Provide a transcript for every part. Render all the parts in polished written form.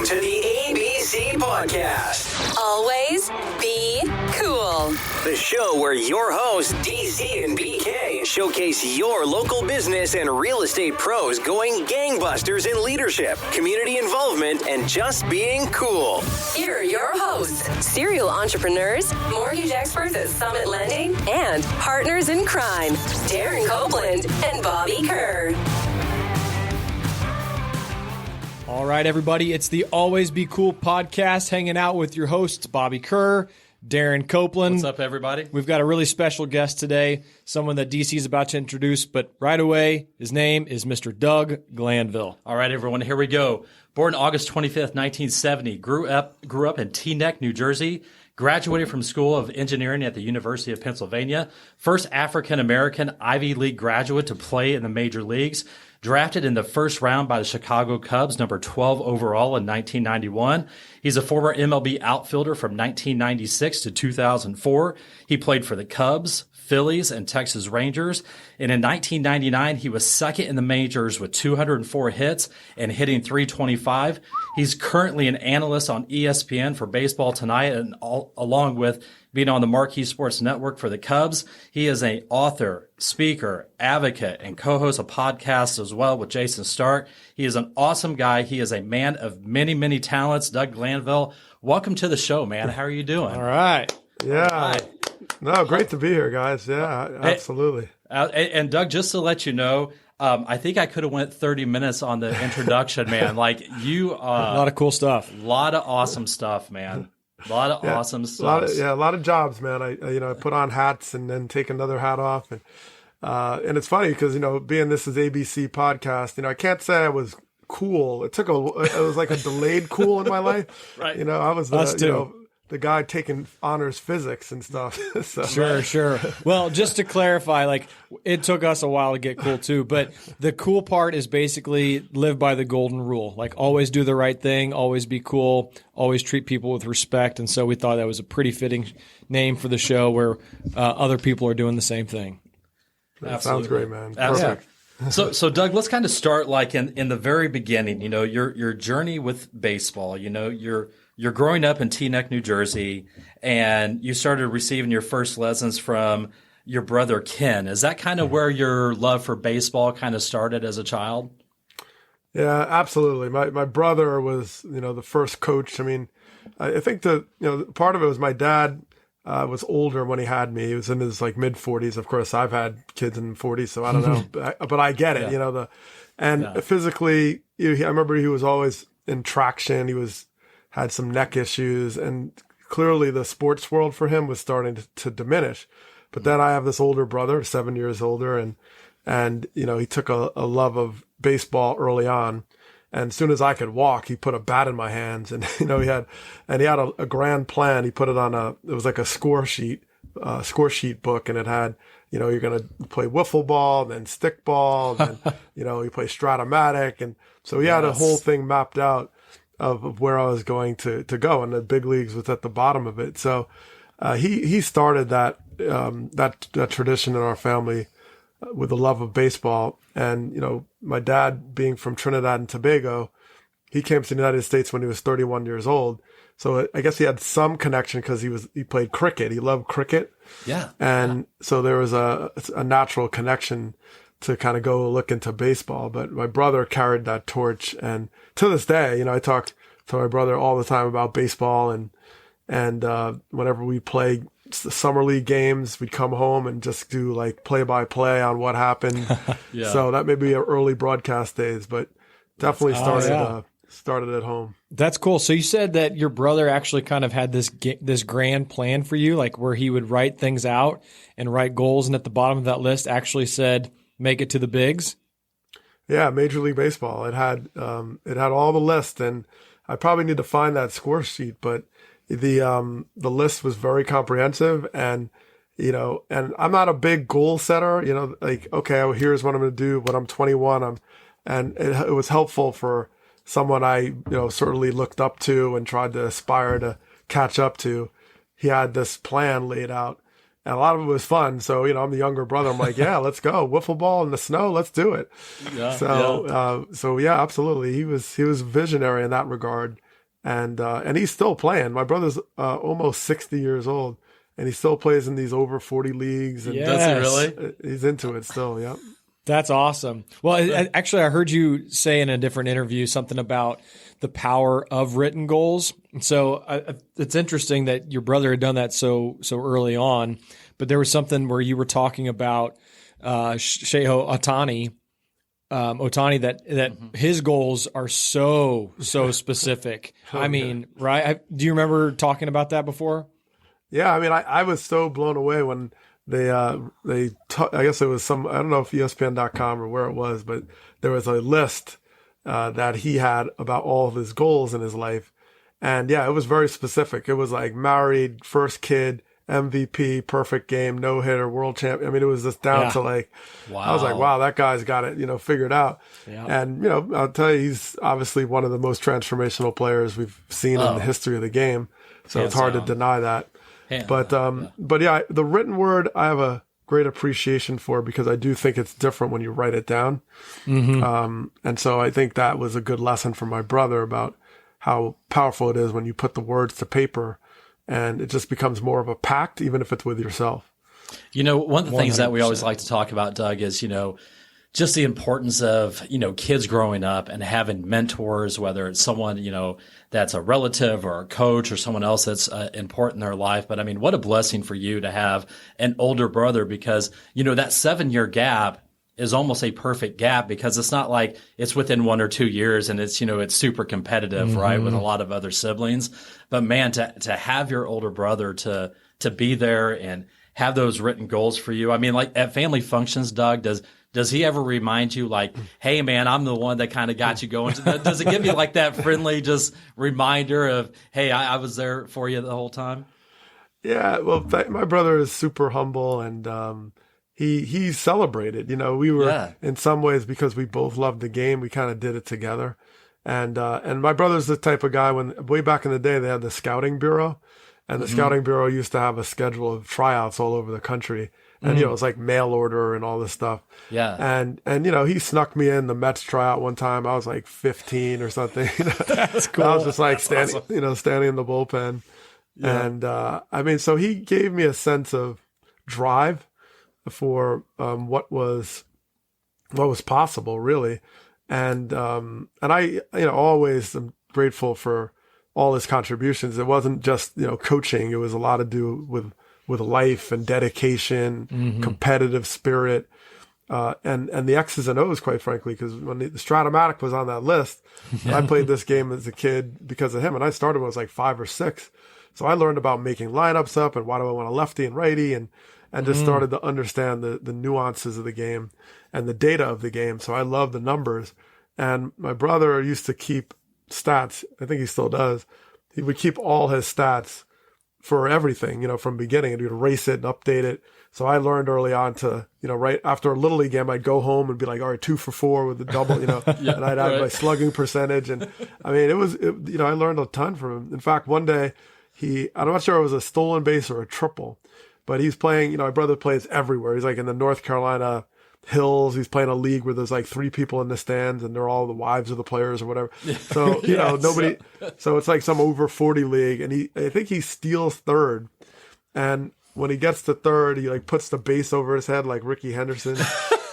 Welcome to the ABC Podcast. Always be cool. The show where your hosts, DC and BK, showcase your local business and real estate pros going gangbusters in leadership, community involvement, and just being cool. Here are your hosts, serial entrepreneurs, mortgage experts at Summit Lending, and partners in crime, Darren Copeland and Bobby Kerr. All right, everybody, it's the Always Be Cool podcast, hanging out with your hosts, Bobby Kerr, Darren Copeland. What's up, everybody? We've got a really special guest today, someone that DC is about to introduce, but right away, his name is Mr. Doug Glanville. All right, everyone, here we go. Born August 25th, 1970, grew up in Teaneck, New Jersey, graduated from School of Engineering at the University of Pennsylvania, first African-American Ivy League graduate to play in the major leagues, drafted in the first round by the Chicago Cubs, number 12 overall in 1991. He's a former MLB outfielder from 1996 to 2004. He played for the Cubs, Phillies, and Texas Rangers. And in 1999, he was second in the majors with 204 hits and hitting .325. He's currently an analyst on ESPN for Baseball Tonight, and along with being on the Marquee Sports Network for the Cubs. He is an author, speaker, advocate, and co-host of podcasts as well with Jason Stark. He is an awesome guy. He is a man of many, many talents. Doug Glanville, welcome to the show, man. How are you doing? All right. Yeah. All right. No, great to be here, guys. Yeah, absolutely. And Doug, just to let you know, I think I could have went 30 minutes on the introduction, man. Like you, a lot of cool stuff. A lot of awesome stuff, man. A lot of awesome stuff. A lot of jobs, man. I put on hats and then take another hat off, and it's funny because being this is ABC podcast, I can't say I was cool. It was like a delayed cool in my life. Right. I was the guy taking honors physics and stuff. So. Sure. Well, just to clarify, like it took us a while to get cool too, but the cool part is basically live by the golden rule. Like always do the right thing, always be cool, always treat people with respect. And so we thought that was a pretty fitting name for the show where other people are doing the same thing. That sounds great, man. Absolutely. Perfect. So Doug, let's kind of start like in the very beginning, your journey with baseball, you're growing up in Teaneck, New Jersey, and you started receiving your first lessons from your brother, Ken. Is that kind of where your love for baseball kind of started as a child? Yeah, absolutely. My brother was, the first coach. I mean, I think part of it was my dad was older when he had me. He was in his mid 40s. Of course, I've had kids in the 40s, so I don't know, but I get it, physically, I remember he was always in traction. He had some neck issues, and clearly the sports world for him was starting to diminish. But then I have this older brother, 7 years older, and he took a love of baseball early on. And as soon as I could walk, he put a bat in my hands, and he had a grand plan. He put it on it was like a score sheet book, and it had, you're going to play wiffle ball, then stick ball, then, you play Stratomatic. And so he had a whole thing mapped out of where I was going to go, and the big leagues was at the bottom of it. So he started that tradition in our family with the love of baseball. And my dad, being from Trinidad and Tobago, he came to the United States when he was 31 years old. So I guess he had some connection because he played cricket. He loved cricket. Yeah. And so there was a natural connection to kind of go look into baseball. But my brother carried that torch, and to this day, I talk to my brother all the time about baseball, and whenever we play summer league games, we'd come home and just do play-by-play on what happened. Yeah. So that may be our early broadcast days, but definitely started at home. That's cool. So you said that your brother actually kind of had this grand plan for you, like where he would write things out and write goals, and at the bottom of that list actually said, make it to the bigs. Yeah, Major League Baseball. It had all the list, and I probably need to find that score sheet, but the list was very comprehensive, and and I'm not a big goal setter, okay, here's what I'm going to do when I'm 21. And it was helpful for someone I certainly looked up to and tried to aspire to catch up to. He had this plan laid out, and a lot of it was fun. So, I'm the younger brother. I'm like, yeah, let's go. Wiffle ball in the snow. Let's do it. Yeah, so yeah, absolutely. He was visionary in that regard. And he's still playing. My brother's almost 60 years old, and he still plays in these over 40 leagues. And Yes. Does he really? He's into it still. Yeah. That's awesome. Well, actually, I heard you say in a different interview something about the power of written goals. So it's interesting that your brother had done that so early on, but there was something where you were talking about Shohei Ohtani, that his goals are so specific. I mean, right? Do you remember talking about that before? Yeah, I mean, I was so blown away when I guess it was I don't know if ESPN.com or where it was, but there was a list that he had about all of his goals in his life. And yeah, it was very specific. It was like married, first kid, MVP, perfect game, no hitter, world champion. I mean, it was just down to like, wow. I was like, wow, that guy's got it, figured out. Yeah. And, I'll tell you, he's obviously one of the most transformational players we've seen in the history of the game. So it's hard to deny that. But yeah, the written word, I have a great appreciation for because I do think it's different when you write it down. Mm-hmm. And so I think that was a good lesson for my brother about how powerful it is when you put the words to paper and it just becomes more of a pact, even if it's with yourself. One of the things that we 100%. always like to talk about, Doug, is, just the importance of, kids growing up and having mentors, whether it's someone, that's a relative or a coach or someone else that's important in their life. But I mean, what a blessing for you to have an older brother because, that 7-year gap is almost a perfect gap because it's not like it's within 1 or 2 years and it's, it's super competitive, right, with a lot of other siblings. But man, to have your older brother to be there and have those written goals for you. I mean, like at family functions, Doug, does he ever remind you like, hey man, I'm the one that kind of got you going? Does it give you like that friendly just reminder of, hey, I was there for you the whole time? Yeah. Well, my brother is super humble and, he celebrated, we were in some ways because we both loved the game. We kind of did it together. And my brother's the type of guy way back in the day, they had the scouting bureau and the scouting bureau used to have a schedule of tryouts all over the country. And, it was like mail order and all this stuff. Yeah. And, he snuck me in the Mets tryout one time. I was like 15 or something. That's cool. I was just like standing in the bullpen. Yeah. And, so he gave me a sense of drive for, what was possible really. And I, always am grateful for all his contributions. It wasn't just, coaching. It was a lot to do with life and dedication, competitive spirit, and the X's and O's, quite frankly, because when the Stratomatic was on that list, I played this game as a kid because of him. And I started when I was like 5 or 6. So I learned about making lineups up and why do I want a lefty and righty and just started to understand the nuances of the game and the data of the game. So I love the numbers. And my brother used to keep stats. I think he still does. He would keep all his stats for everything, from beginning, and he'd erase it and update it. So I learned early on to, right after a Little League game, I'd go home and be like, all right, 2 for 4 with the double, and I'd have my slugging percentage. And I mean, I learned a ton from him. In fact, one day I'm not sure it was a stolen base or a triple, but he's playing, my brother plays everywhere. He's like in the North Carolina hills. He's playing a league where there's like 3 people in the stands and they're all the wives of the players or whatever. So, nobody, so it's like some over 40 league. And I think he steals third. And when he gets to third, he like puts the base over his head like Ricky Henderson.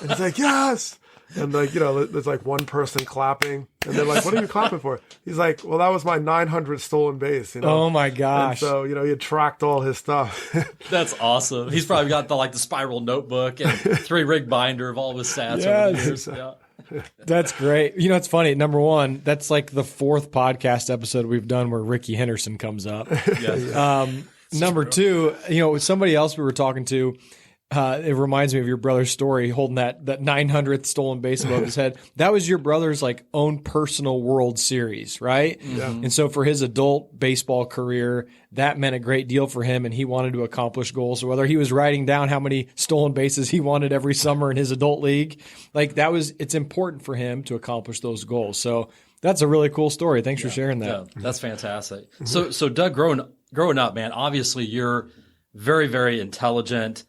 And he's like, yes. And like, there's like one person clapping and they're like, what are you clapping for? He's like, well, that was my 900 stolen base, Oh my gosh. And so, he had tracked all his stuff. That's awesome. He's probably got the spiral notebook and 3-rig binder of all of his stats over the years. Yeah. That's great. It's funny. Number one, that's like the 4th podcast episode we've done where Ricky Henderson comes up. Yes. Number true. 2, somebody else we were talking to, it reminds me of your brother's story holding that 900th stolen base above his head. That was your brother's like own personal World Series, right? Yeah. And so for his adult baseball career, that meant a great deal for him and he wanted to accomplish goals. So whether he was writing down how many stolen bases he wanted every summer in his adult league, like it's important for him to accomplish those goals. So that's a really cool story. Thanks for sharing that. Yeah, that's fantastic. So Doug, growing up, man, obviously you're very, very intelligent.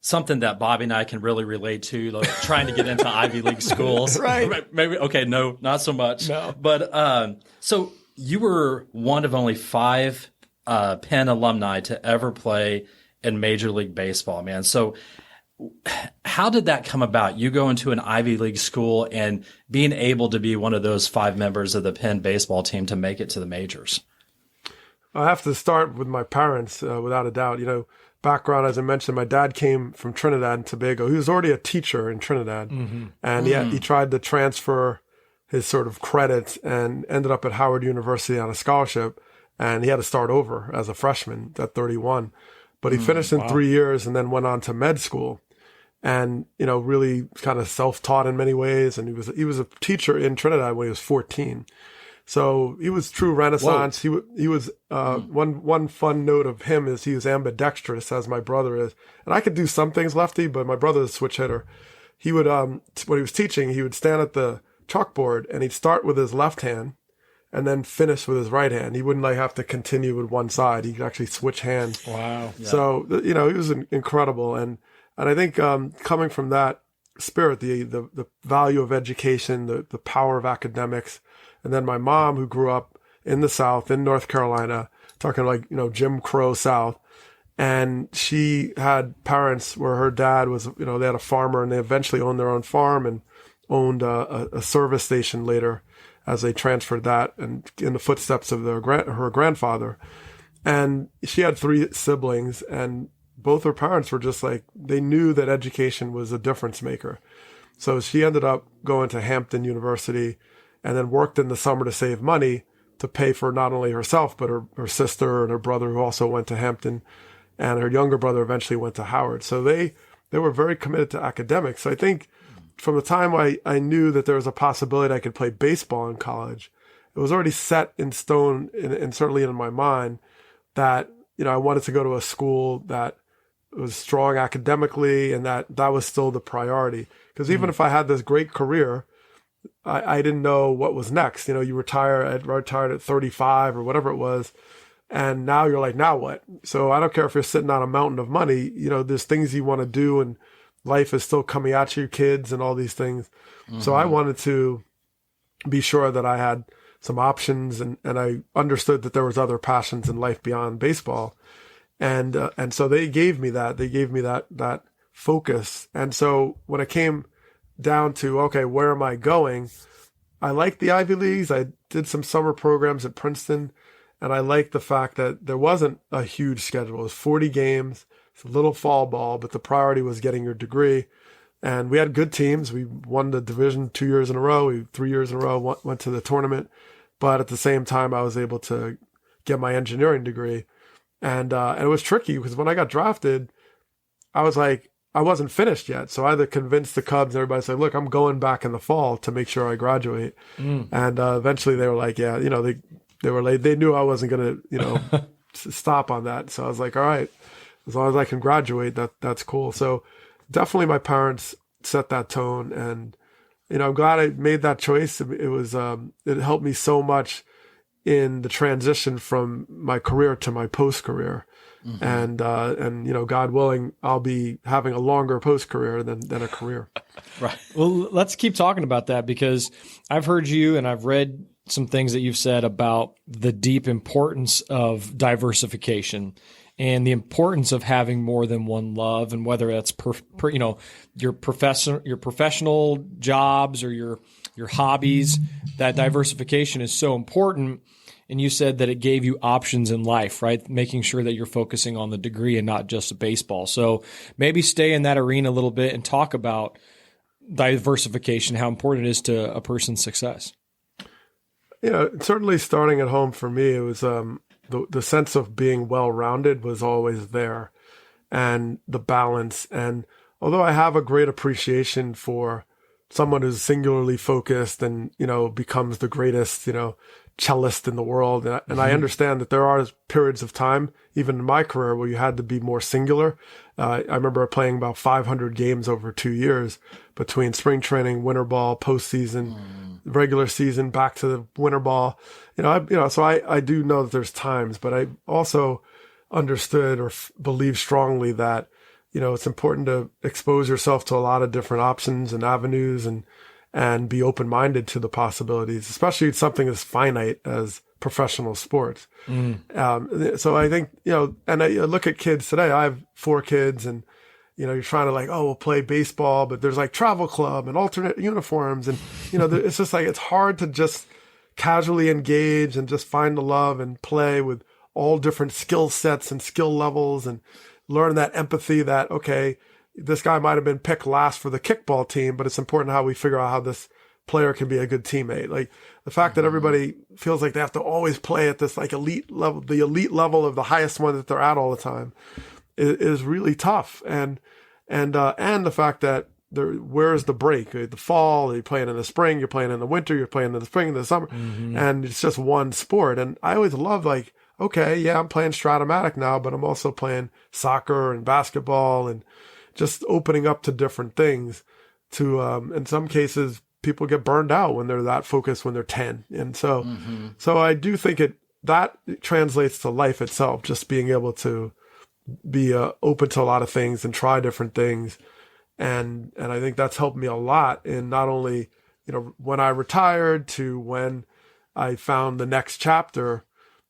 Something that Bobby and I can really relate to, like trying to get into Ivy League schools. Right. Maybe, okay, no, not so much. No. But so you were one of only 5 Penn alumni to ever play in Major League Baseball, man. So how did that come about? You go into an Ivy League school and being able to be one of those 5 members of the Penn baseball team to make it to the majors. I have to start with my parents, without a doubt. Background, as I mentioned, my dad came from Trinidad and Tobago. He was already a teacher in Trinidad, and he tried to transfer his sort of credits and ended up at Howard University on a scholarship, and he had to start over as a freshman at 31. But he finished in 3 years and then went on to med school, and really kind of self-taught in many ways. And he was a teacher in Trinidad when he was 14. So he was true Renaissance. Whoa. He was one fun note of him is he was ambidextrous, as my brother is, and I could do some things lefty, but my brother is a switch hitter. He would when he was teaching, he would stand at the chalkboard and he'd start with his left hand and then finish with his right hand. He wouldn't have to continue with one side. He could actually switch hands. Wow. Yeah. So he was incredible, and I think coming from that spirit, the value of education, the power of academics. And then my mom, who grew up in the South, in North Carolina, talking like, Jim Crow South. And she had parents where her dad was, they had a farmer, and they eventually owned their own farm and owned a service station later as they transferred that and in the footsteps of her grandfather. And she had 3 siblings, and both her parents were just like, they knew that education was a difference maker. So she ended up going to Hampton University and then worked in the summer to save money to pay for not only herself, but her sister and her brother, who also went to Hampton, and her younger brother eventually went to Howard. So they were very committed to academics. So I think from the time I knew that there was a possibility I could play baseball in college, it was already set in stone and certainly in my mind that, I wanted to go to a school that was strong academically, and that was still the priority. Because even if I had this great career, I didn't know what was next. You retired at 35 or whatever it was. And now you're like, now what? So I don't care if you're sitting on a mountain of money, there's things you want to do, and life is still coming at you, kids and all these things. So I wanted to be sure that I had some options, and I understood that there was other passions in life beyond baseball. And so they gave me that focus. And so when it came down to, okay, where am I going? I liked the Ivy Leagues. I did some summer programs at Princeton, and I liked the fact that there wasn't a huge schedule. It was 40 games. It's a little fall ball, but the priority was getting your degree. And we had good teams. We won the division 2 years in a row. 3 years in a row, went to the tournament. But at the same time, I was able to get my engineering degree. And it was tricky because when I got drafted, I was like, I wasn't finished yet. So I had to convince the Cubs, everybody said, look, I'm going back in the fall to make sure I graduate. And eventually they were like, yeah, they were late. They knew I wasn't going to, stop on that. So I was like, all right, as long as I can graduate, that's cool. So definitely my parents set that tone, and, I'm glad I made that choice. It was, it helped me so much in the transition from my career to my post-career. And God willing, I'll be having a longer post-career than a career. Right. Well, let's keep talking about that, because I've heard you and I've read some things that you've said about the deep importance of diversification and the importance of having more than one love, and whether that's your professional jobs or your hobbies, that diversification is so important. And you said that it gave you options in life, right? Making sure that you're focusing on the degree and not just baseball. So maybe stay in that arena a little bit and talk about diversification, how important it is to a person's success. Certainly starting at home for me, it was the sense of being well-rounded was always there, and the balance. And although I have a great appreciation for someone who's singularly focused and, becomes the greatest, cellist in the world. And I understand that there are periods of time, even in my career, where you had to be more singular. I remember playing about 500 games over 2 years between spring training, winter ball, postseason, regular season, back to the winter ball. So I do know that there's times, but I also understood or believe strongly that, it's important to expose yourself to a lot of different options and avenues, and be open-minded to the possibilities, especially something as finite as professional sports. So I think, and I look at kids today. I have 4 kids, and you're trying to we'll play baseball, but there's travel club and alternate uniforms. And, it's just it's hard to just casually engage and just find the love and play with all different skill sets and skill levels, and learn that empathy that, okay, this guy might have been picked last for the kickball team, but it's important how we figure out how this player can be a good teammate. The fact that everybody feels like they have to always play at this elite level, the elite level of the highest one that they're at all the time is really tough. And the fact that where's the break? The fall, you're playing in the spring, you're playing in the winter, you're playing in the spring, in the summer, and it's just one sport. And I always love okay, yeah, I'm playing Stratomatic now, but I'm also playing soccer and basketball, and just opening up to different things. To in some cases, people get burned out when they're that focused when they're 10, and so I do think that translates to life itself. Just being able to be open to a lot of things and try different things, and I think that's helped me a lot in not only when I retired to when I found the next chapter.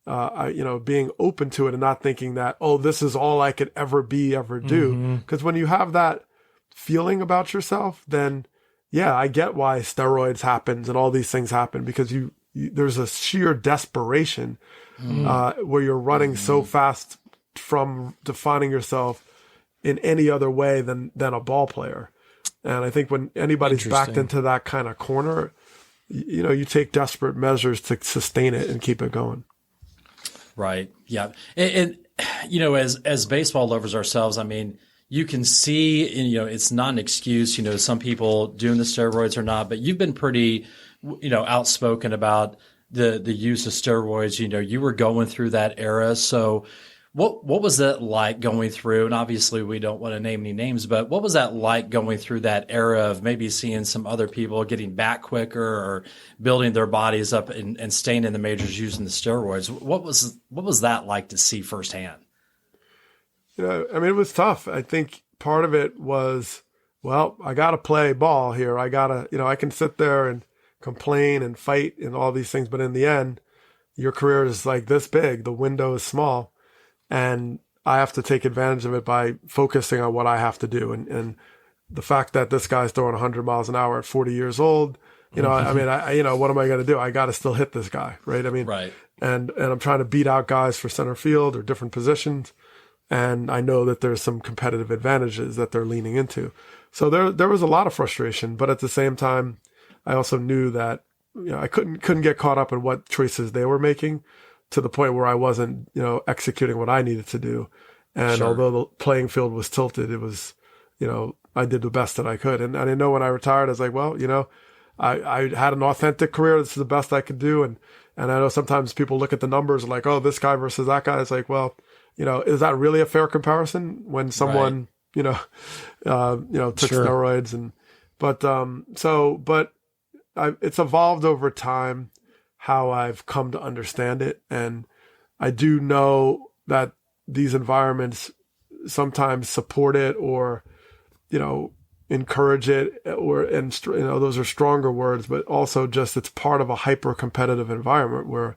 Being open to it and not thinking that, this is all I could ever do. Because when you have that feeling about yourself, then yeah, I get why steroids happens and all these things happen, because there's a sheer desperation where you're running so fast from defining yourself in any other way than a ball player. And I think when anybody's backed into that kind of corner, you take desperate measures to sustain it and keep it going. Right. Yeah. And as baseball lovers ourselves, I mean, you can see, it's not an excuse, some people doing the steroids or not, but you've been pretty, outspoken about the use of steroids. You were going through that era. So what was that like going through? And obviously we don't want to name any names, but what was that like going through that era of maybe seeing some other people getting back quicker or building their bodies up and staying in the majors using the steroids? What was that like to see firsthand? It was tough. I think part of it was, I got to play ball here. I got to, I can sit there and complain and fight and all these things, but in the end, your career is this big. The window is small. And I have to take advantage of it by focusing on what I have to do. And the fact that this guy's throwing 100 miles an hour at 40 years old, what am I going to do? I got to still hit this guy, right? Right. And I'm trying to beat out guys for center field or different positions. And I know that there's some competitive advantages that they're leaning into. So there was a lot of frustration, but at the same time, I also knew that, I couldn't get caught up in what choices they were making, to the point where I wasn't, executing what I needed to do. And although the playing field was tilted, it was, I did the best that I could. And I know when I retired, I was like, I had an authentic career. This is the best I could do. And I know sometimes people look at the numbers like, this guy versus that guy. It's like, is that really a fair comparison when someone, took steroids it's evolved over time how I've come to understand it. And I do know that these environments sometimes support it or, encourage it those are stronger words, but also just it's part of a hyper competitive environment where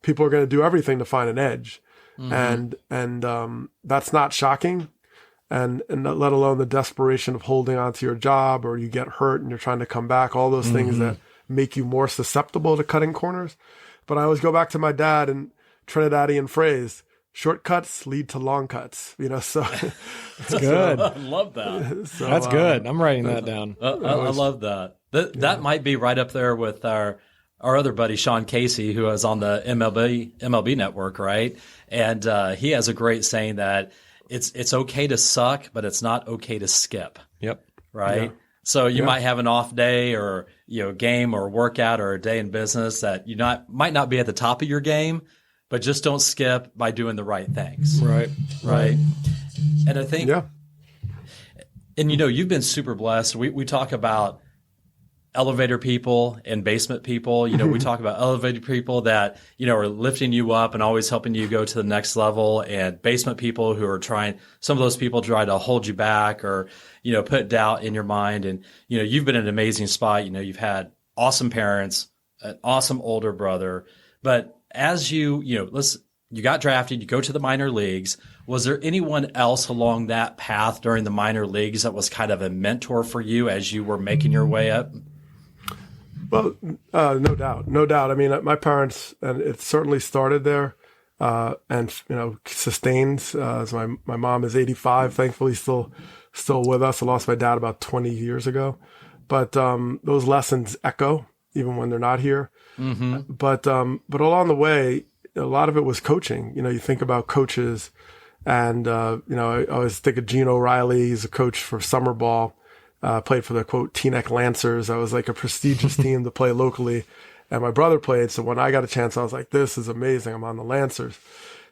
people are going to do everything to find an edge. And that's not shocking. And let alone the desperation of holding on to your job, or you get hurt and you're trying to come back, all those things that make you more susceptible to cutting corners. But I always go back to my dad and Trinidadian phrase, shortcuts lead to long cuts, so. That's good. I love that. That's good. I'm writing that down. I love that. That might be right up there with our other buddy, Sean Casey, who is on the MLB network, right? And he has a great saying that it's okay to suck, but it's not okay to skip. Yep. Right? Yeah. So you might have an off day or game or workout or a day in business that you might not be at the top of your game, but just don't skip by doing the right things. Right. And I think and you've been super blessed. We talk about elevator people and basement people. We talk about elevator people that, are lifting you up and always helping you go to the next level, and basement people who are some of those people try to hold you back or, put doubt in your mind. And, you've been in an amazing spot. You've had awesome parents, an awesome older brother, But as you got drafted, you go to the minor leagues. Was there anyone else along that path during the minor leagues that was kind of a mentor for you as you were making your way up? Well, no doubt. I mean, my parents, and it certainly started there, and sustains. As my mom is 85, thankfully still with us. I lost my dad about 20 years ago, but those lessons echo even when they're not here. Mm-hmm. But along the way, a lot of it was coaching. You think about coaches, and I always think of Gene O'Reilly. He's a coach for summer ball. Played for the quote Teaneck Lancers. That was like a prestigious team to play locally, and my brother played. So when I got a chance, I was like, "This is amazing! I'm on the Lancers."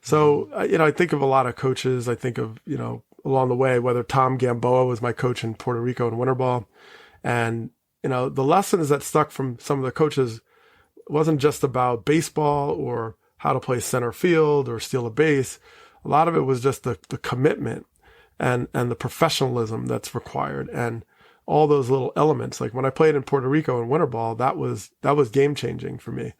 So I think of a lot of coaches. I think of along the way, whether Tom Gamboa was my coach in Puerto Rico in winter ball, and the lessons that stuck from some of the coaches wasn't just about baseball or how to play center field or steal a base. A lot of it was just the commitment and the professionalism that's required, and all those little elements. Like when I played in Puerto Rico in winter ball, that was game changing for me,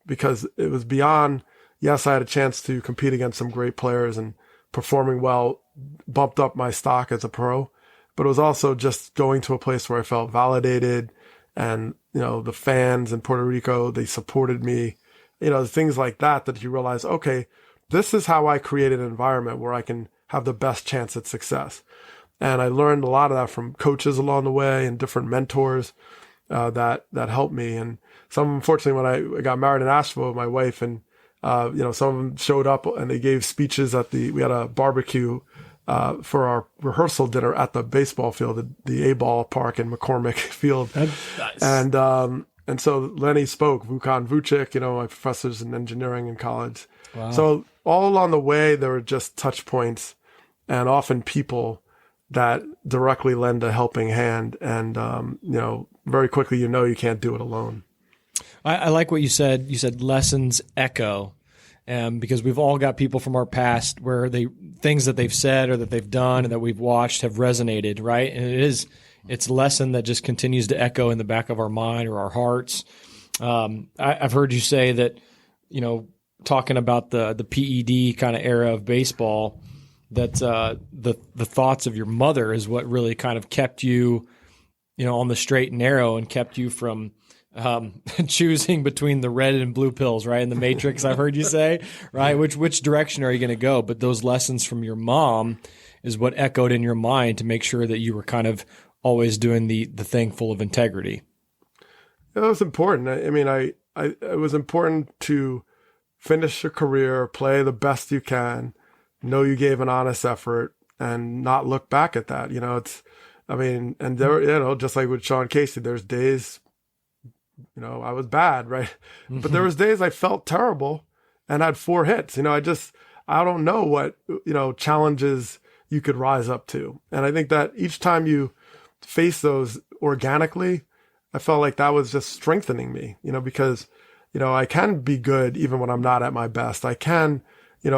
because it was beyond, yes, I had a chance to compete against some great players and performing well, bumped up my stock as a pro, but it was also just going to a place where I felt validated, and, the fans in Puerto Rico, they supported me, things like that you realize, okay, this is how I create an environment where I can have the best chance at success. And I learned a lot of that from coaches along the way and different mentors that helped me. And unfortunately, when I got married in Asheville, my wife and some of them showed up and they gave speeches we had a barbecue for our rehearsal dinner at the baseball field, the A-ball park in McCormick Field. Nice. And so Lenny spoke, Vukan Vucic, my professors in engineering in college. Wow. So all along the way, there were just touch points and often people that directly lend a helping hand. And, very quickly, you can't do it alone. I like what you said. You said lessons echo, because we've all got people from our past where things that they've said or that they've done and that we've watched have resonated, right? And it's a lesson that just continues to echo in the back of our mind or our hearts. I've heard you say that, talking about the PED kind of era of baseball, that the thoughts of your mother is what really kind of kept you, on the straight and narrow, and kept you from choosing between the red and blue pills, right? In the Matrix, I've heard you say, right? Which direction are you going to go? But those lessons from your mom is what echoed in your mind to make sure that you were kind of always doing the thing full of integrity. It was important. I mean, it was important to finish your career, play the best you can, know you gave an honest effort, and not look back at that. And there, just like with Sean Casey, there's days, I was bad, right? Mm-hmm. But there was days I felt terrible and had 4 hits. I don't know what, challenges you could rise up to. And I think that each time you face those organically, I felt like that was just strengthening me, because, I can be good even when I'm not at my best. I can,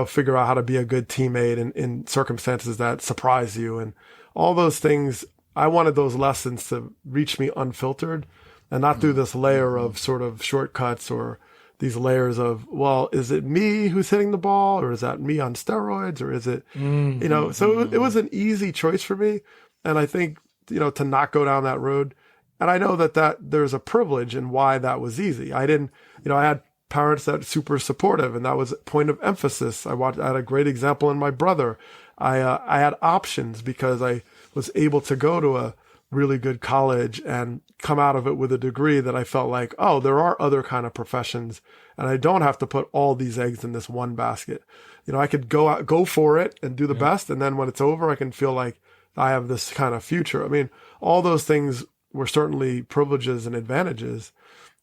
figure out how to be a good teammate in circumstances that surprise you, and all those things. I wanted those lessons to reach me unfiltered and not through this layer of sort of shortcuts or these layers of, well, is it me who's hitting the ball, or is that me on steroids, or is it, so it was an easy choice for me. And I think, to not go down that road. And I know that there's a privilege in why that was easy. I didn't, I had parents that were super supportive, and that was a point of emphasis. I had a great example in my brother. I had options because I was able to go to a really good college and come out of it with a degree that I felt like, oh, there are other kind of professions, and I don't have to put all these eggs in this one basket. I could go for it and do the best. And then when it's over, I can feel like I have this kind of future. I mean, all those things were certainly privileges and advantages.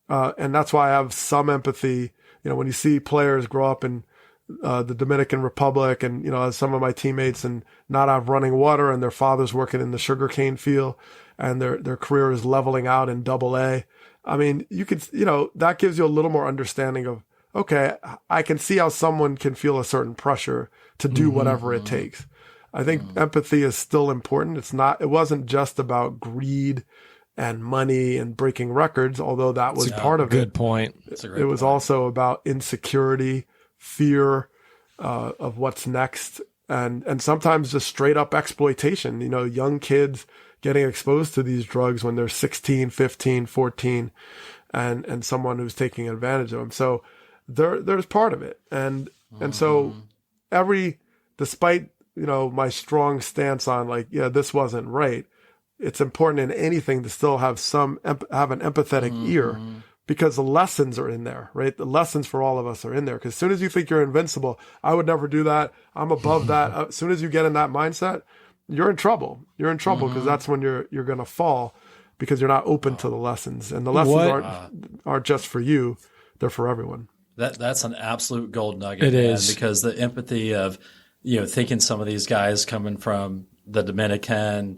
And that's why I have some empathy. When you see players grow up in the Dominican Republic and, as some of my teammates, and not have running water, and their father's working in the sugarcane field, and their career is leveling out in AA. I mean, you could, that gives you a little more understanding of, okay, I can see how someone can feel a certain pressure to do whatever it takes. I think empathy is still important. It wasn't just about greed and money and breaking records, although that was part of it. Good point. It was also about insecurity, fear of what's next, and sometimes just straight up exploitation. Young kids getting exposed to these drugs when they're 16, 15, 14, and someone who's taking advantage of them. So there's part of it. And so despite, my strong stance on this wasn't right, it's important in anything to still have an empathetic ear, because the lessons are in there, right? The lessons for all of us are in there. Because as soon as you think you're invincible, I would never do that, I'm above that. As soon as you get in that mindset, you're in trouble. You're in trouble because that's when you're going to fall, because you're not open to the lessons. And the lessons aren't just for you, they're for everyone. That's an absolute gold nugget. It is. Because the empathy of, thinking some of these guys coming from the Dominican,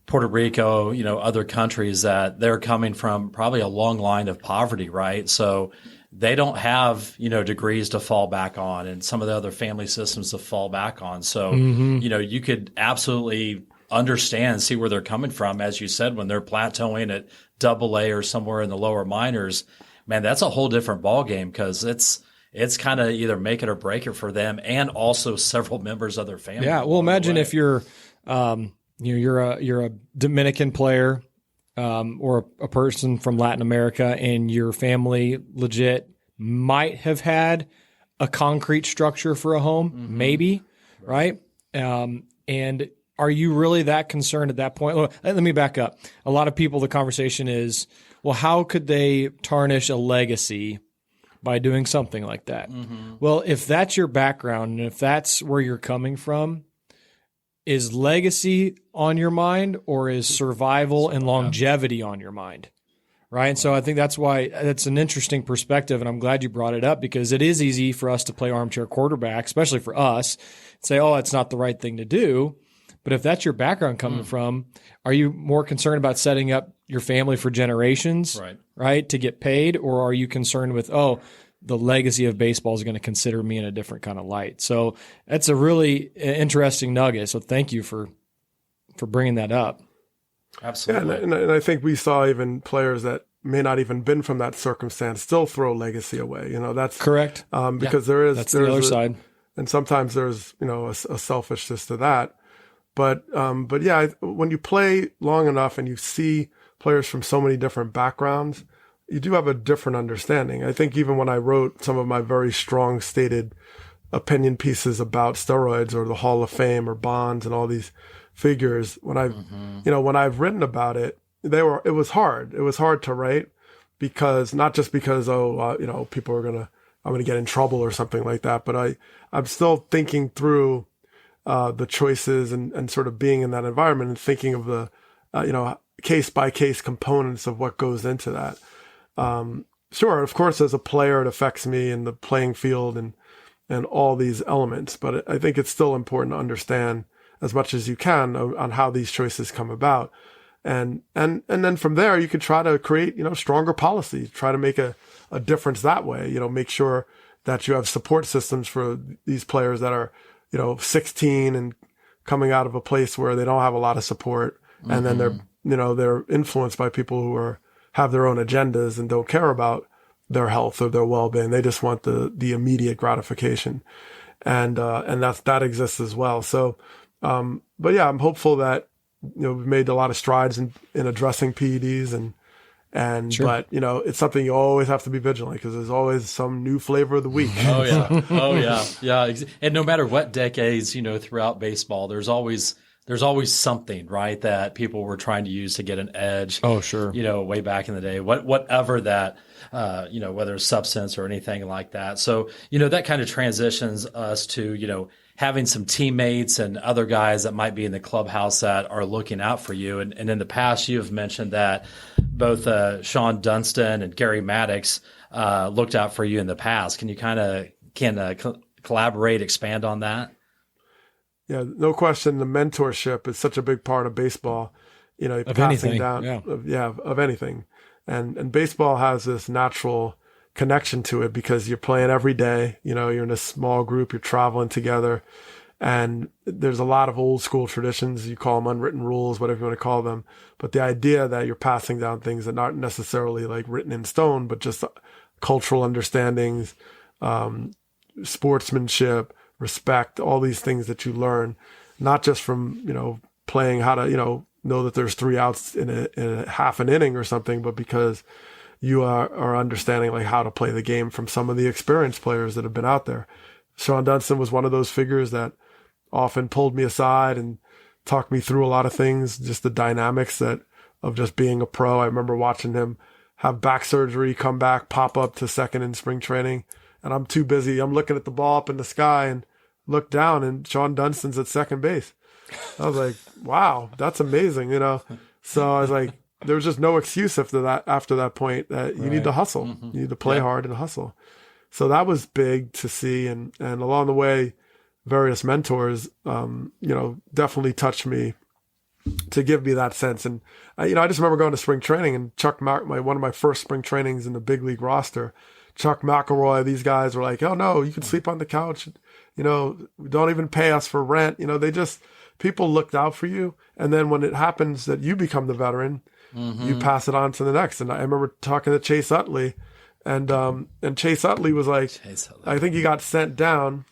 Puerto Rico, other countries, that they're coming from probably a long line of poverty, right? So they don't have, degrees to fall back on and some of the other family systems to fall back on. So, you could absolutely understand, see where they're coming from. As you said, when they're plateauing at AA or somewhere in the lower minors, man, that's a whole different ballgame, because it's kind of either make it or break it for them and also several members of their family. Yeah. Well, imagine if you're, you're a Dominican player, or a person from Latin America, and your family legit might have had a concrete structure for a home, maybe, right? And are you really that concerned at that point? Well, let me back up. A lot of people, the conversation is, well, how could they tarnish a legacy by doing something like that? Well, if that's your background and if that's where you're coming from, is legacy on your mind, or is survival and longevity on your mind? Right. And so I think that's why it's an interesting perspective. And I'm glad you brought it up, because it is easy for us to play armchair quarterback, especially for us, and say, oh, it's not the right thing to do. But if that's your background coming from, are you more concerned about setting up your family for generations, right, to get paid? Or are you concerned with, the legacy of baseball is going to consider me in a different kind of light? So that's a really interesting nugget. So thank you for bringing that up. Absolutely. Yeah, and I think we saw even players that may not even been from that circumstance still throw legacy away. That's correct. Because that's the other side. And sometimes there's, a selfishness to that. But yeah, when you play long enough and you see players from so many different backgrounds, you do have a different understanding. I think even when I wrote some of my very strong stated opinion pieces about steroids or the Hall of Fame or Bonds and all these figures, when I've written about it, it was hard. It was hard to write, because not just because, people I'm going to get in trouble or something like that, but I'm still thinking through the choices and sort of being in that environment and thinking of the, case by case components of what goes into that. Sure, of course, as a player, it affects me in the playing field and all these elements, but I think it's still important to understand as much as you can on how these choices come about. And then from there, you can try to create, stronger policy, try to make a difference that way, make sure that you have support systems for these players that are, 16 and coming out of a place where they don't have a lot of support. And then they're influenced by people who have their own agendas and don't care about their health or their well-being. They just want the immediate gratification. And that exists as well. So, but yeah, I'm hopeful that, we've made a lot of strides in addressing PEDs sure. But it's something you always have to be vigilant, because there's always some new flavor of the week. Yeah. And no matter what decades, throughout baseball, there's always something, right, that people were trying to use to get an edge. Oh, sure. Way back in the day, whatever that, whether it's substance or anything like that. So, that kind of transitions us to, having some teammates and other guys that might be in the clubhouse that are looking out for you. And in the past, you have mentioned that both Sean Dunston and Gary Maddox looked out for you in the past. Can you kind of collaborate, expand on that? Yeah, no question. The mentorship is such a big part of baseball. Of passing anything, down yeah. of anything, and baseball has this natural connection to it because you're playing every day. You're in a small group, you're traveling together, And there's a lot of old school traditions. You call them unwritten rules, whatever you want to call them. But the idea that you're passing down things that aren't necessarily like written in stone, but just cultural understandings, sportsmanship, respect, all these things that you learn, not just from, playing how to, know that there's 3 outs in a half an inning or something, but because you are understanding like how to play the game from some of the experienced players that have been out there. Sean Dunston was one of those figures that often pulled me aside and talked me through a lot of things, just the dynamics of just being a pro. I remember watching him have back surgery, come back, pop up to second in spring training, and I'm too busy. I'm looking at the ball up in the sky and look down, and Sean Dunston's at second base. I was like, wow, that's amazing, So I was like, there was just no excuse after that point that you need to hustle. Mm-hmm. You need to play hard and hustle. So that was big to see. And along the way, various mentors, definitely touched me to give me that sense. And, I just remember going to spring training, and Chuck one of my first spring trainings in the big league roster, Chuck McElroy, these guys were like, oh no, you can sleep on the couch. Don't even pay us for rent. People looked out for you. And then when it happens that you become the veteran, you pass it on to the next. And I remember talking to Chase Utley, and Chase Utley was like, I think he got sent down,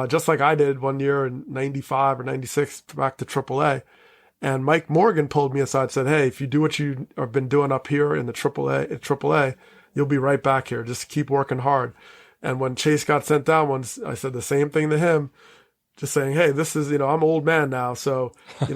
just like I did one year in 95 or 96 back to AAA. And Mike Morgan pulled me aside and said, hey, if you do what you have been doing up here in the AAA, you'll be right back here. Just keep working hard. And when Chase got sent down once, I said the same thing to him, just saying, hey, this is, I'm an old man now. So, I'm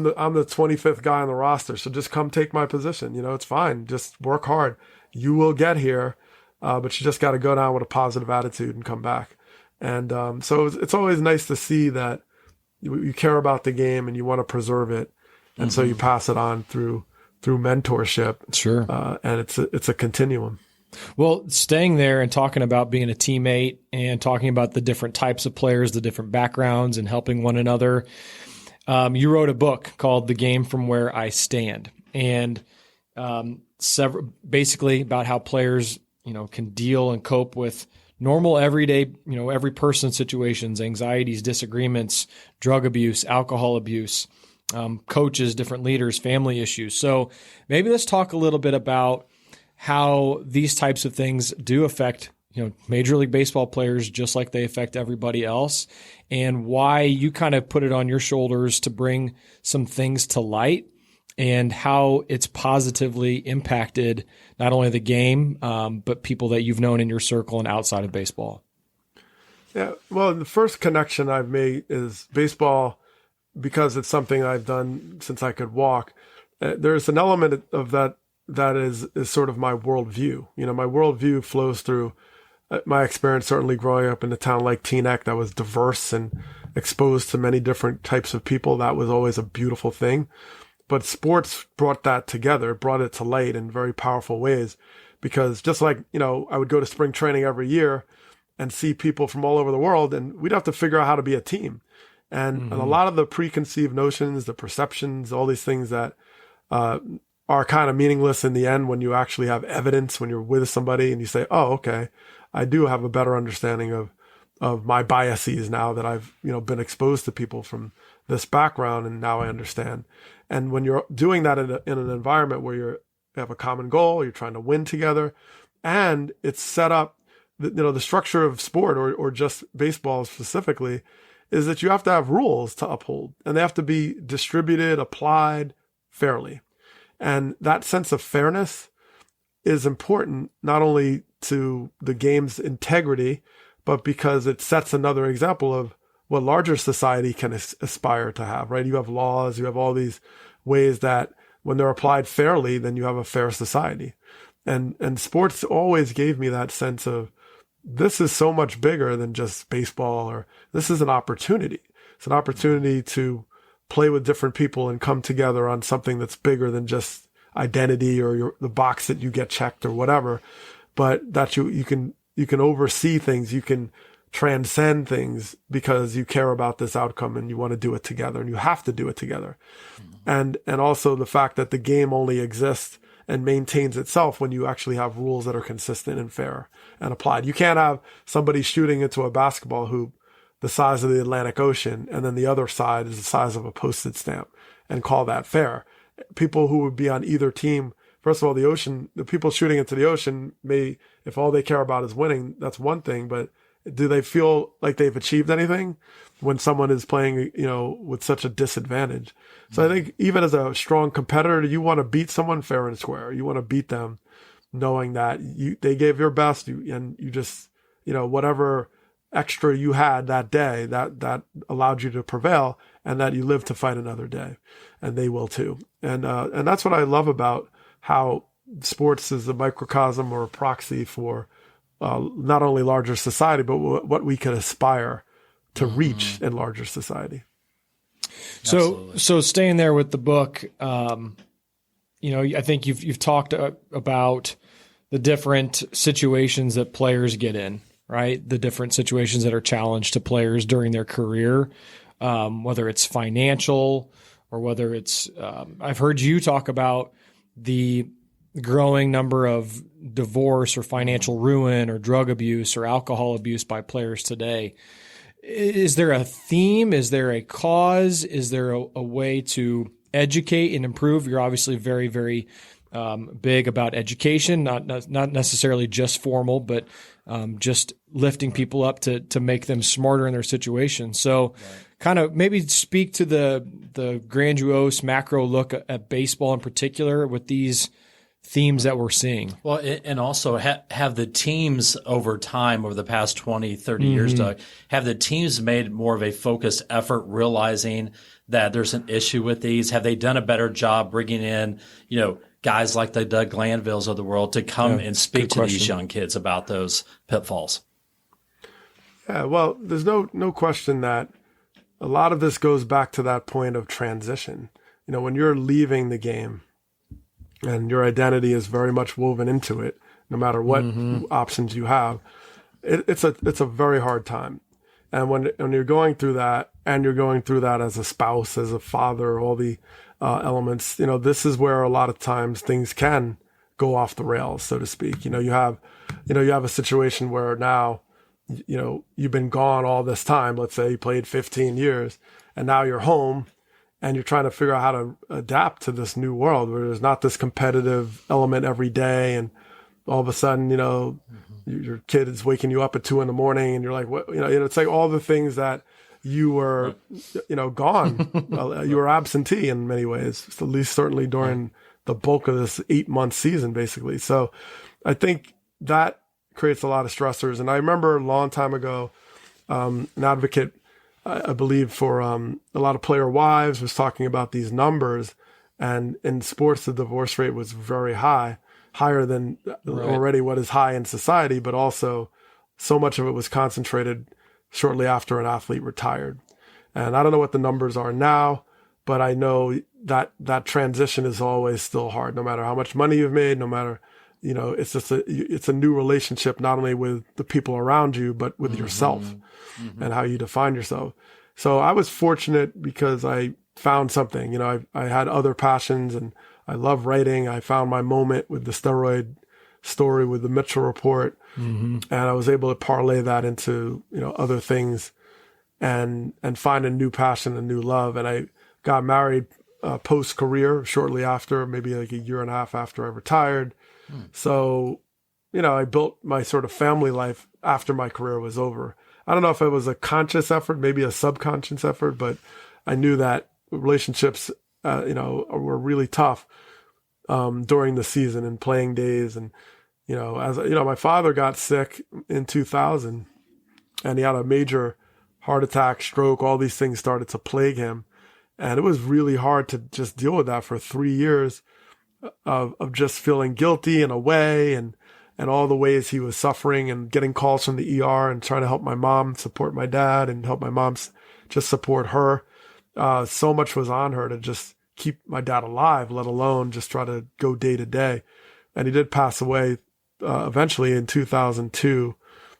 the 25th guy on the roster. So just come take my position. It's fine. Just work hard. You will get here. But you just got to go down with a positive attitude and come back. And, so it's always nice to see that you care about the game and you want to preserve it. And so you pass it on through mentorship. Sure. And it's a continuum. Well, staying there and talking about being a teammate and talking about the different types of players, the different backgrounds, and helping one another, you wrote a book called The Game from Where I Stand, and basically about how players, can deal and cope with normal, everyday, every person situations, anxieties, disagreements, drug abuse, alcohol abuse, coaches, different leaders, family issues. So maybe let's talk a little bit about how these types of things do affect, Major League Baseball players just like they affect everybody else, and why you kind of put it on your shoulders to bring some things to light and how it's positively impacted not only the game, but people that you've known in your circle and outside of baseball. Yeah, well, the first connection I've made is baseball, because it's something I've done since I could walk. There's an element of that is sort of my worldview. My worldview flows through my experience, certainly growing up in a town like Teaneck that was diverse and exposed to many different types of people. That was always a beautiful thing. But sports brought that together, brought it to light in very powerful ways. Because just like, I would go to spring training every year and see people from all over the world, and we'd have to figure out how to be a team. And a lot of the preconceived notions, the perceptions, all these things that are kind of meaningless in the end when you actually have evidence, when you're with somebody and you say, oh, okay, I do have a better understanding of my biases now that I've, been exposed to people from this background, and now I understand. And when you're doing that in an environment where you have a common goal, you're trying to win together, and it's set up, the structure of sport or just baseball specifically is that you have to have rules to uphold, and they have to be distributed, applied fairly. And that sense of fairness is important, not only to the game's integrity, but because it sets another example of what larger society can aspire to have, right? You have laws, you have all these ways that when they're applied fairly, then you have a fair society. And sports always gave me that sense of, this is so much bigger than just baseball, or this is an opportunity. It's an opportunity to play with different people and come together on something that's bigger than just identity or the box that you get checked or whatever, but that you can oversee things, you can transcend things because you care about this outcome and you want to do it together, and you have to do it together. And also the fact that the game only exists and maintains itself when you actually have rules that are consistent and fair and applied. You can't have somebody shooting into a basketball hoop the size of the Atlantic Ocean, and then the other side is the size of a postage stamp, and call that fair. People who would be on either team, first of all, the people shooting into the ocean may, if all they care about is winning, that's one thing, but do they feel like they've achieved anything when someone is playing, with such a disadvantage? So I think even as a strong competitor, you want to beat someone fair and square. You want to beat them knowing that they gave your best, and you just, whatever extra you had that day, that allowed you to prevail, and that you live to fight another day, and they will too. And that's what I love about how sports is a microcosm or a proxy for not only larger society, but what we can aspire to reach in larger society. So staying there with the book, I think you've talked about the different situations that players get in, right? The different situations that are challenged to players during their career, whether it's financial or whether it's, I've heard you talk about the growing number of divorce or financial ruin or drug abuse or alcohol abuse by players today. Is there a theme? Is there a cause? Is there a way to educate and improve? You're obviously very, very big about education, not necessarily just formal, but just lifting people up to make them smarter in their situation. So kind of maybe speak to the grandiose macro look at baseball in particular with these themes that we're seeing. Well, and also have the teams over time, over the past 20, 30 years, Doug, have the teams made more of a focused effort realizing that there's an issue with these? Have they done a better job bringing in, guys like the Doug Glanvilles of the world to come and speak to these young kids about those pitfalls? Yeah, well, there's no question that a lot of this goes back to that point of transition. When you're leaving the game, and your identity is very much woven into it, no matter what options you have, it's a very hard time. And when you're going through that, and you're going through that as a spouse, as a father, all the elements, this is where a lot of times things can go off the rails, so to speak. You have a situation where now, you've been gone all this time. Let's say you played 15 years, and now you're home. And you're trying to figure out how to adapt to this new world where there's not this competitive element every day. And all of a sudden, your kid is waking you up at 2 a.m. and you're like, what, it's like all the things that you were, gone. You were absentee in many ways, at least certainly during the bulk of this 8-month season, basically. So I think that creates a lot of stressors. And I remember a long time ago, an advocate, I believe, for a lot of player wives was talking about these numbers, and in sports, the divorce rate was very high, higher than already what is high in society, but also so much of it was concentrated shortly after an athlete retired. And I don't know what the numbers are now, but I know that transition is always still hard, no matter how much money you've made, no matter, it's just it's a new relationship, not only with the people around you, but with yourself and how you define yourself. So I was fortunate because I found something, I had other passions, and I love writing. I found my moment with the steroid story with the Mitchell Report, and I was able to parlay that into, other things and find a new passion, a new love. And I got married post-career shortly after, maybe like a year and a half after I retired. So, I built my sort of family life after my career was over. I don't know if it was a conscious effort, maybe a subconscious effort, but I knew that relationships, were really tough during the season and playing days. And, my father got sick in 2000, and he had a major heart attack, stroke, all these things started to plague him. And it was really hard to just deal with that for 3 years of just feeling guilty and away and all the ways he was suffering, and getting calls from the ER and trying to help my mom support my dad and help my mom just support her. So much was on her to just keep my dad alive, let alone just try to go day to day. And he did pass away eventually in 2002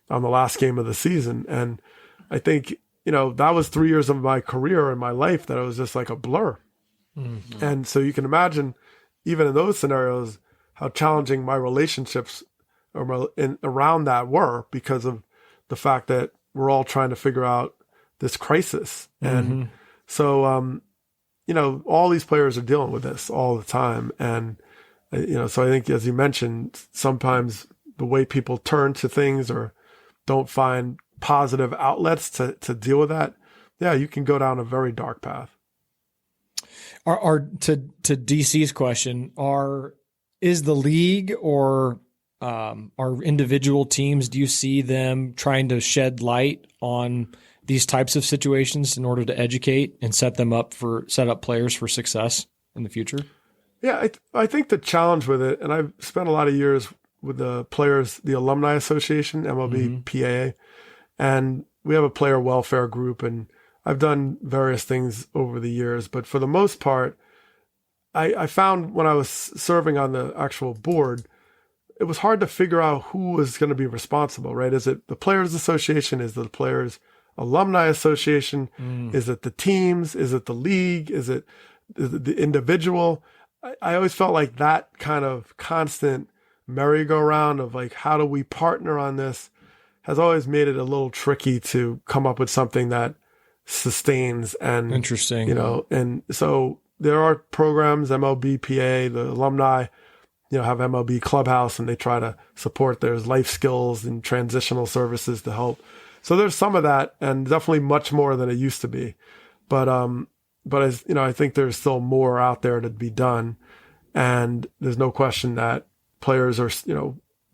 on the last game of the season. And I think, that was 3 years of my career and my life that it was just like a blur. And so you can imagine, even in those scenarios, how challenging my relationships around that were, because of the fact that we're all trying to figure out this crisis. And so, all these players are dealing with this all the time. And, so I think, as you mentioned, sometimes the way people turn to things or don't find positive outlets to deal with that, you can go down a very dark path. To DC's question, is the league or are individual teams, do you see them trying to shed light on these types of situations in order to educate and set up players for success in the future? Yeah, I think the challenge with it, and I've spent a lot of years with the players, the Alumni Association, MLB, PAA, and we have a player welfare group, and I've done various things over the years, but for the most part, I found when I was serving on the actual board, it was hard to figure out who was going to be responsible, right? Is it the Players Association? Is it the Players Alumni Association? Is it the teams? Is it the league? Is it the individual? I always felt like that kind of constant merry-go-round of like, how do we partner on this, has always made it a little tricky to come up with something that sustains. And interesting, and so there are programs, MLB, PA, the alumni, have MLB Clubhouse, and they try to support. There's life skills and transitional services to help. So there's some of that, and definitely much more than it used to be. But as I think there's still more out there to be done, and there's no question that players are,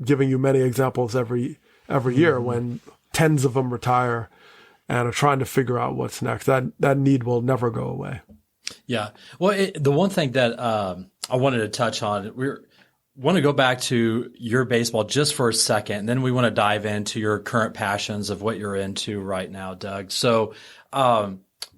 giving you many examples every year when tens of them retire and are trying to figure out what's next. That need will never go away. Yeah. Well, the one thing that I wanted to touch on, want to go back to your baseball just for a second, and then we want to dive into your current passions of what you're into right now, Doug. So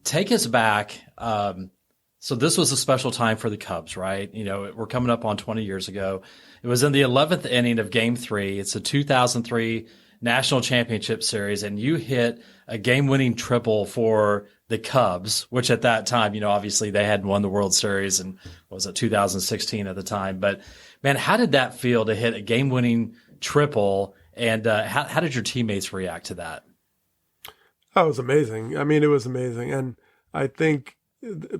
take us back. So this was a special time for the Cubs, right? We're coming up on 20 years ago. It was in the 11th inning of Game 3. It's a 2003 National Championship Series, and you hit a game-winning triple for the Cubs, which at that time, obviously they hadn't won the World Series, and what was it, 2016 at the time. But man, how did that feel to hit a game-winning triple, and how did your teammates react to that? Oh, it was amazing. I mean, it was amazing, and I think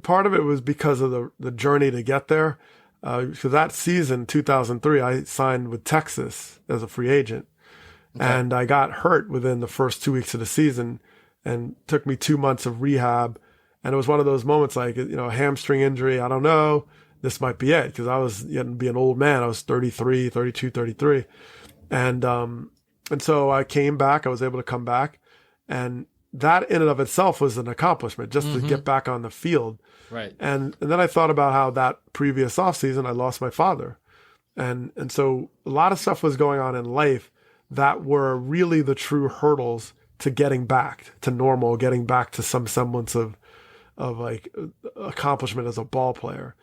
part of it was because of the journey to get there. Because that season, 2003, I signed with Texas as a free agent. Okay. And I got hurt within the first 2 weeks of the season, and took me 2 months of rehab. And it was one of those moments like, a hamstring injury. I don't know. This might be it. Because I was getting to be an old man. I was 33. And so I came back. I was able to come back. And that in and of itself was an accomplishment, just to get back on the field. Right. And then I thought about how that previous offseason I lost my father. And so a lot of stuff was going on in life that were really the true hurdles to getting back to normal, getting back to some semblance of like accomplishment as a ball player.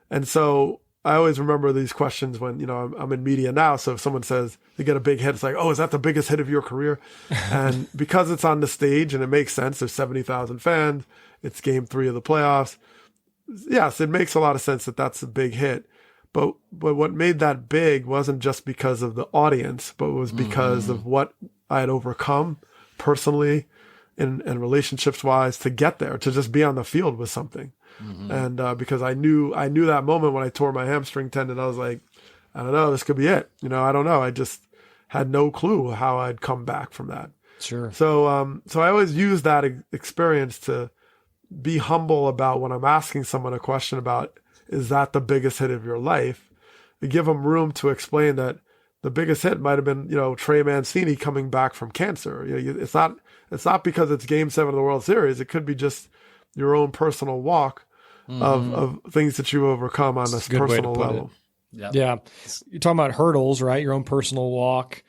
And so I always remember these questions when, I'm in media now. So if someone says they get a big hit, it's like, oh, is that the biggest hit of your career? And because it's on the stage and it makes sense, there's 70,000 fans, it's Game 3 of the playoffs. Yes, it makes a lot of sense that that's a big hit. But what made that big wasn't just because of the audience, but it was because of what I had overcome personally and relationships wise to get there, to just be on the field with something. And because I knew that moment when I tore my hamstring tendon, I was like, I don't know, this could be it. I don't know. I just had no clue how I'd come back from that. Sure. So I always use that experience to be humble about when I'm asking someone a question about, is that the biggest hit of your life? To give them room to explain that the biggest hit might have been, Trey Mancini coming back from cancer. It's not because it's Game 7 of the World Series. It could be just your own personal walk of things that you overcome on this personal level. Yep. Yeah. You're talking about hurdles, right? Your own personal walk.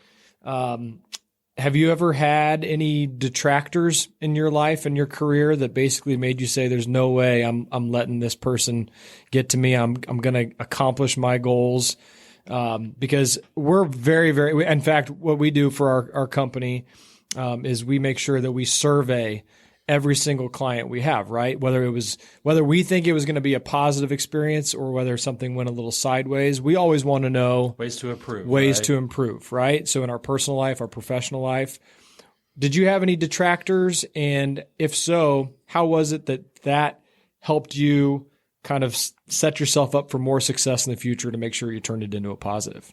Have you ever had any detractors in your life and your career that basically made you say, there's no way I'm letting this person get to me. I'm going to accomplish my goals. Because we're very, very, in fact, what we do for our company, is we make sure that we survey every single client we have, right? Whether we think it was going to be a positive experience or whether something went a little sideways, we always want to know ways to improve, right? So in our personal life, our professional life, Did you have any detractors? And if so, how was it that helped you kind of set yourself up for more success in the future to make sure you turned it into a positive?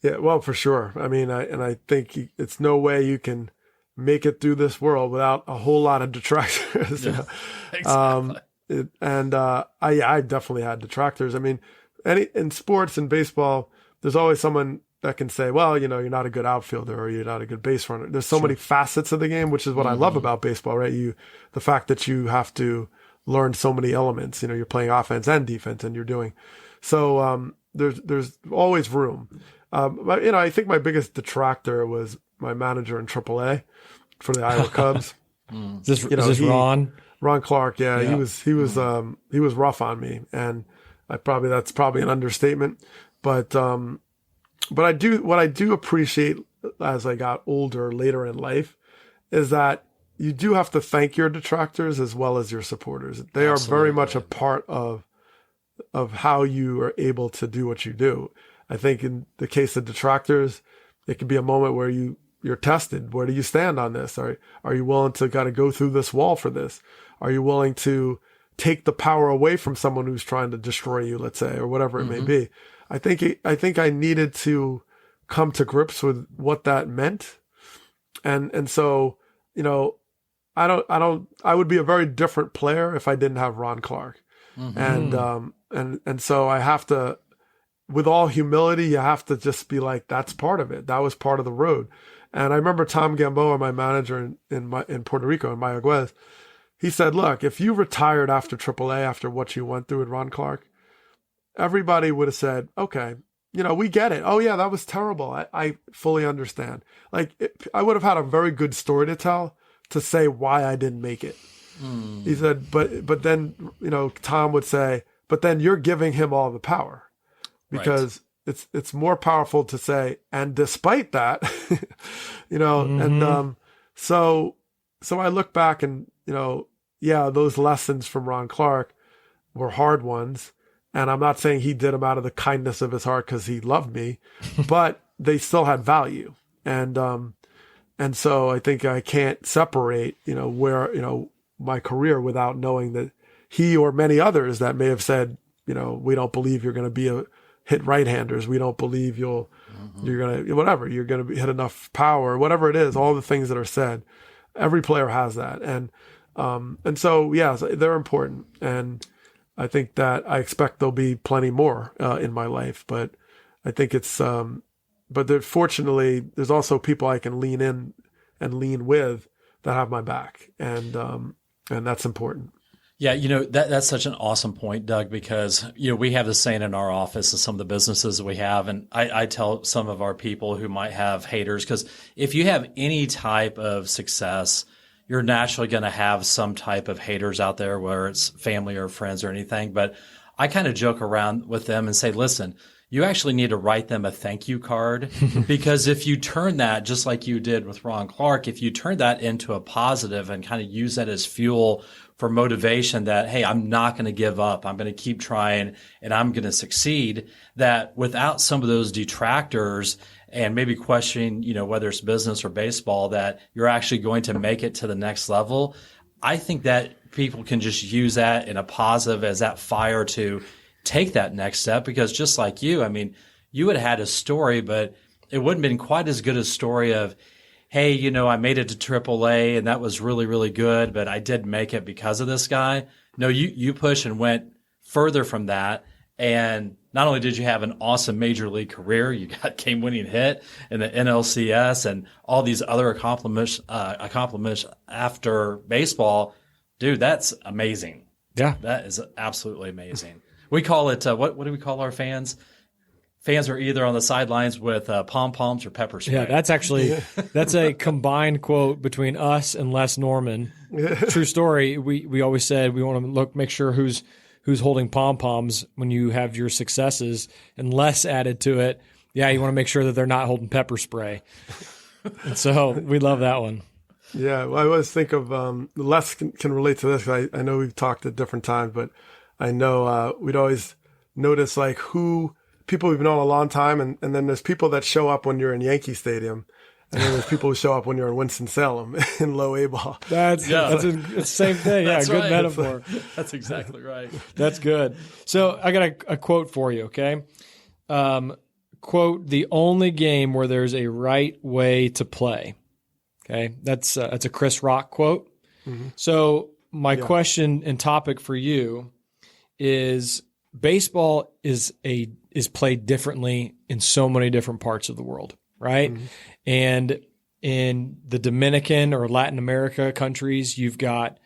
Yeah, well, for sure. I mean, I think it's no way you can make it through this world without a whole lot of detractors. Yeah, exactly. I definitely had detractors. I mean, in sports and baseball, there's always someone that can say, well, you're not a good outfielder or you're not a good base runner. There's so many facets of the game, which is what I love about baseball, right? The fact that you have to learn so many elements. You're playing offense and defense, and you're doing so. There's always room. I think my biggest detractor was my manager in AAA for the Iowa Cubs. Is this Ron? Ron Clark, yeah. He was rough on me, and that's probably an understatement. But what I do appreciate as I got older later in life is that you do have to thank your detractors as well as your supporters. They are very much a part of how you are able to do what you do. I think in the case of detractors, it could be a moment where you're tested. Where do you stand on this? Are you willing to kind of go through this wall for this? Are you willing to take the power away from someone who's trying to destroy you, let's say, or whatever it may be? I think I needed to come to grips with what that meant. And so, I would be a very different player if I didn't have Ron Clark. And so I have to, with all humility, you have to just be like, that's part of it. That was part of the road. And I remember Tom Gamboa, my manager in Puerto Rico, in Mayagüez, he said, look, if you retired after AAA, after what you went through with Ron Clark, everybody would have said, okay, we get it. Oh yeah, that was terrible. I fully understand. I would have had a very good story to tell to say why I didn't make it. He said, but then, Tom would say, but then you're giving him all the power. Because it's more powerful to say, and despite that, and so I look back and, those lessons from Ron Clark were hard ones. And I'm not saying he did them out of the kindness of his heart because he loved me, but they still had value. And so I think I can't separate, where, my career without knowing that he or many others that may have said, we don't believe you're going to hit right-handers. We don't believe you're going to hit enough power, whatever it is, all the things that are said. Every player has that. And so, yeah, they're important. And I think that I expect there'll be plenty more in my life, but I think it's, fortunately, there's also people I can lean in and lean with that have my back. And that's important. Yeah, that's such an awesome point, Doug, because, we have the saying in our office and some of the businesses that we have. And I tell some of our people who might have haters, because if you have any type of success, you're naturally going to have some type of haters out there, whether it's family or friends or anything. But I kind of joke around with them and say, listen, you actually need to write them a thank you card, because if you turn that, just like you did with Ron Clark, if you turn that into a positive and kind of use that as fuel for motivation that, hey, I'm not going to give up. I'm going to keep trying and I'm going to succeed, that without some of those detractors and maybe questioning, whether it's business or baseball, that you're actually going to make it to the next level. I think that people can just use that in a positive as that fire to take that next step, because just like you, I mean, you would have had a story, but it wouldn't have been quite as good a story of, hey, I made it to AAA and that was really, really good, but I did make it because of this guy. No, you pushed and went further from that. And not only did you have an awesome major league career, you got game-winning hit in the NLCS and all these other accomplishments after baseball. Dude, that's amazing. Yeah. That is absolutely amazing. We call it, what do we call our fans? Fans are either on the sidelines with pom-poms or pepper spray. Yeah, that's a combined quote between us and Les Norman. True story. We always said we want to make sure who's holding pom-poms when you have your successes, and Les added to it, yeah, you want to make sure that they're not holding pepper spray. And so we love that one. Yeah, well, I always think of Les can relate to this. I know we've talked at different times, but I know we'd always notice who people we've known a long time, and then there's people that show up when you're in Yankee Stadium, And then there's people who show up when you're in Winston-Salem in low A ball. That's the same thing. Yeah, good right. metaphor. That's exactly right. That's good. So I got a quote for you, okay? Quote, the only game where there's a right way to play. Okay, that's a Chris Rock quote. Mm-hmm. So my question and topic for you is baseball is played differently in so many different parts of the world, right? Mm-hmm. And in the Dominican or Latin America countries, you've got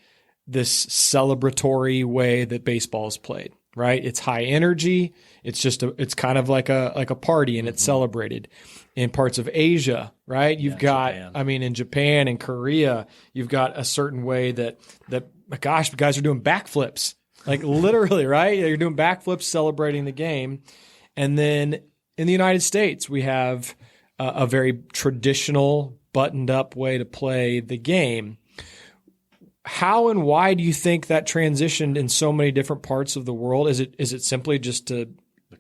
this celebratory way that baseball is played, right? It's high energy. It's kind of like a party, and it's celebrated. In parts of Asia, right? You've got, Japan. In Japan and Korea, you've got a certain way that gosh, the guys are doing backflips, like literally, right? You're doing backflips celebrating the game. And then in the United States, we have a very traditional, buttoned up way to play the game. How and why do you think that transitioned in so many different parts of the world? Is it simply just to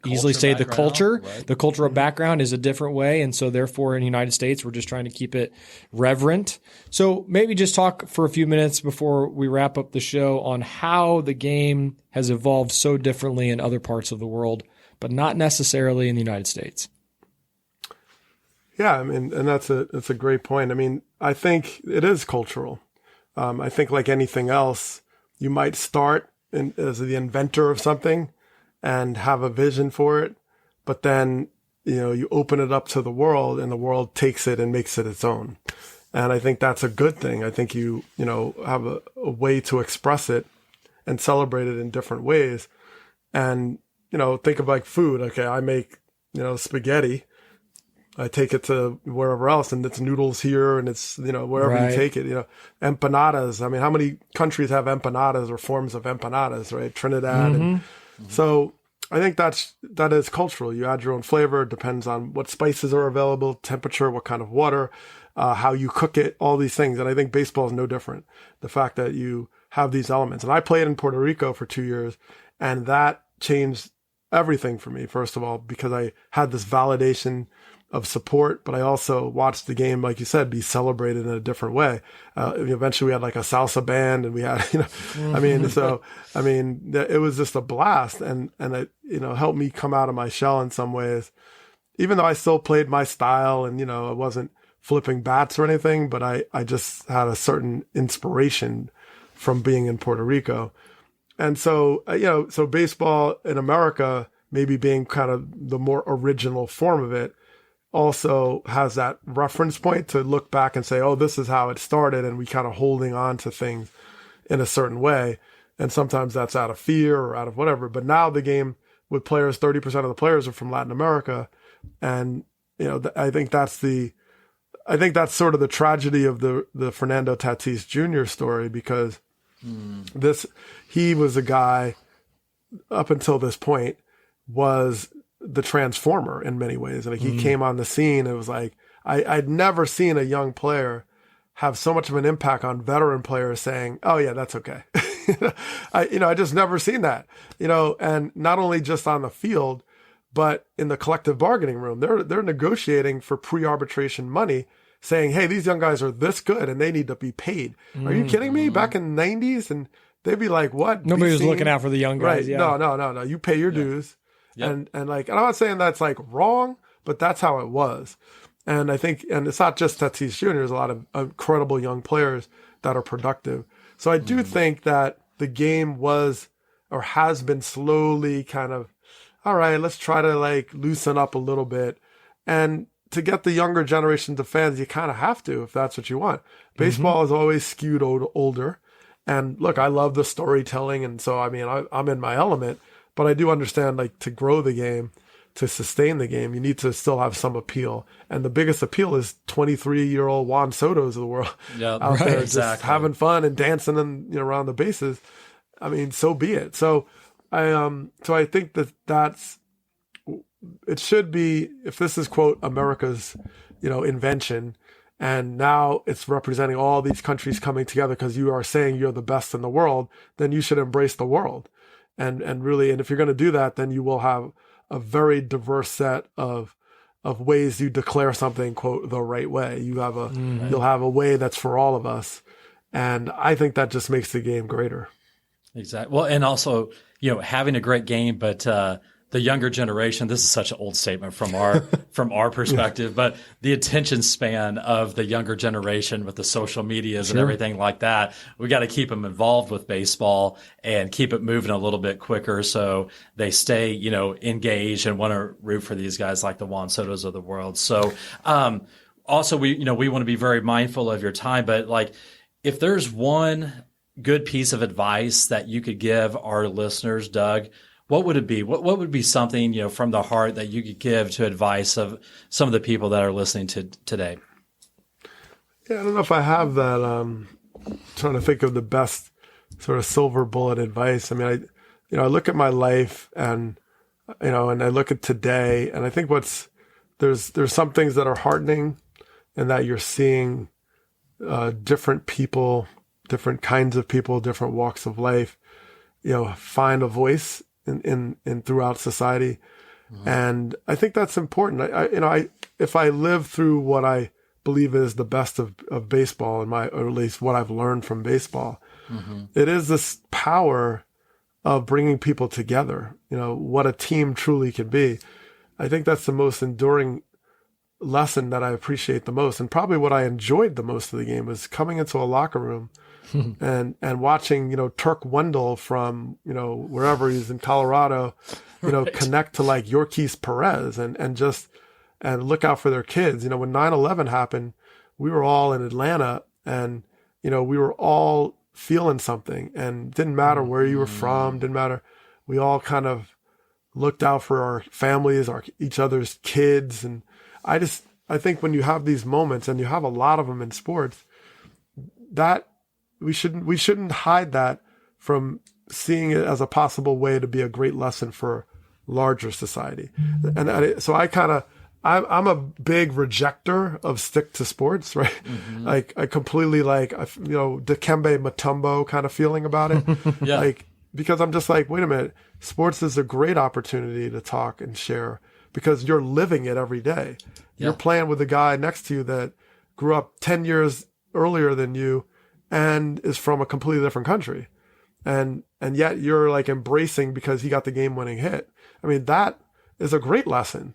easily say the culture, right? The cultural background is a different way. And so therefore in the United States, we're just trying to keep it reverent. So maybe just talk for a few minutes before we wrap up the show on how the game has evolved so differently in other parts of the world, but not necessarily in the United States. Yeah. And that's a great point. I think it is cultural. I think like anything else, you might start as the inventor of something and have a vision for it, but then, you open it up to the world and the world takes it and makes it its own. And I think that's a good thing. I think you have a way to express it and celebrate it in different ways. And, think of like food. Okay. I make, spaghetti. I take it to wherever else and it's noodles here and it's, wherever you take it, empanadas. How many countries have empanadas or forms of empanadas, right? Trinidad. Mm-hmm. And so I think that is cultural. You add your own flavor. It depends on what spices are available, temperature, what kind of water, how you cook it, all these things. And I think baseball is no different. The fact that you have these elements. And I played in Puerto Rico for 2 years, and that changed everything for me, first of all, because I had this validation of support, but I also watched the game, like you said, be celebrated in a different way. Eventually we had like a salsa band and we had, it was just a blast and it, helped me come out of my shell in some ways, even though I still played my style and, I wasn't flipping bats or anything, but I just had a certain inspiration from being in Puerto Rico. And so, so baseball in America, maybe being kind of the more original form of it, also has that reference point to look back and say, oh, this is how it started. And we kind of holding on to things in a certain way. And sometimes that's out of fear or out of whatever. But now the game with players, 30% of the players are from Latin America. And, I think that's sort of the tragedy of the Fernando Tatis Jr. story, because he was a guy up until this point was the transformer in many ways. Like he came on the scene. It was like, I'd never seen a young player have so much of an impact on veteran players saying, oh yeah, that's okay. I just never seen that, and not only just on the field, but in the collective bargaining room, they're negotiating for pre-arbitration money saying, hey, these young guys are this good and they need to be paid. Are you kidding me? Back in the 90s, and they'd be like, what? Nobody was looking out for the young guys. Right. Yeah. No. You pay your dues. Yep. And I'm not saying that's like wrong, but that's how it was. And I think, and it's not just Tatis Jr., there's a lot of incredible young players that are productive. So I do think that the game was, or has been slowly kind of, all right, let's try to like loosen up a little bit. And to get the younger generations of fans, you kind of have to, if that's what you want. Baseball is always skewed older. And look, I love the storytelling. And so, I'm in my element. But I do understand, like, to grow the game, to sustain the game, you need to still have some appeal. And the biggest appeal is 23-year-old Juan Soto's of the world out there just having fun and dancing and around the bases. So be it. So I think that's it should be, if this is quote America's invention, and now it's representing all these countries coming together because you are saying you're the best in the world, then you should embrace the world. And really, and if you're going to do that, then you will have a very diverse set of of ways you declare something, quote, the right way. You'll have a way that's for all of us. And I think that just makes the game greater. Exactly. Well, and also, having a great game, but the younger generation, this is such an old statement from our perspective, but the attention span of the younger generation with the social medias and everything like that, we got to keep them involved with baseball and keep it moving a little bit quicker so they stay, engaged and want to root for these guys like the Juan Sotos of the world. So, also we want to be very mindful of your time, but like if there's one good piece of advice that you could give our listeners, Doug, what would it be? What would be something, from the heart that you could give to advice of some of the people that are listening to today? Yeah, I don't know if I have that. Trying to think of the best sort of silver bullet advice. I mean, I look at my life and I look at today, and I think there's some things that are heartening, and that you're seeing different people, different kinds of people, different walks of life, find a voice in throughout society. Mm-hmm. And I think that's important. If I live through what I believe is the best of baseball or at least what I've learned from baseball, it is this power of bringing people together, what a team truly can be. I think that's the most enduring lesson that I appreciate the most. And probably what I enjoyed the most of the game was coming into a locker room and watching, Turk Wendell from, wherever he's in Colorado, right, connect to like Yorkis Perez and look out for their kids. When 9/11 happened, we were all in Atlanta and, we were all feeling something, and it didn't matter where you were from, didn't matter. We all kind of looked out for our families, each other's kids. And I think when you have these moments, and you have a lot of them in sports, that we shouldn't hide that from seeing it as a possible way to be a great lesson for larger society. And so I'm a big rejecter of stick to sports, right? Mm-hmm. Like I completely Dikembe Mutombo kind of feeling about it. Yeah. Because I'm just like, wait a minute, sports is a great opportunity to talk and share because you're living it every day. Yeah. You're playing with a guy next to you that grew up 10 years earlier than you and is from a completely different country. And yet you're like embracing because he got the game-winning hit. I mean, that is a great lesson.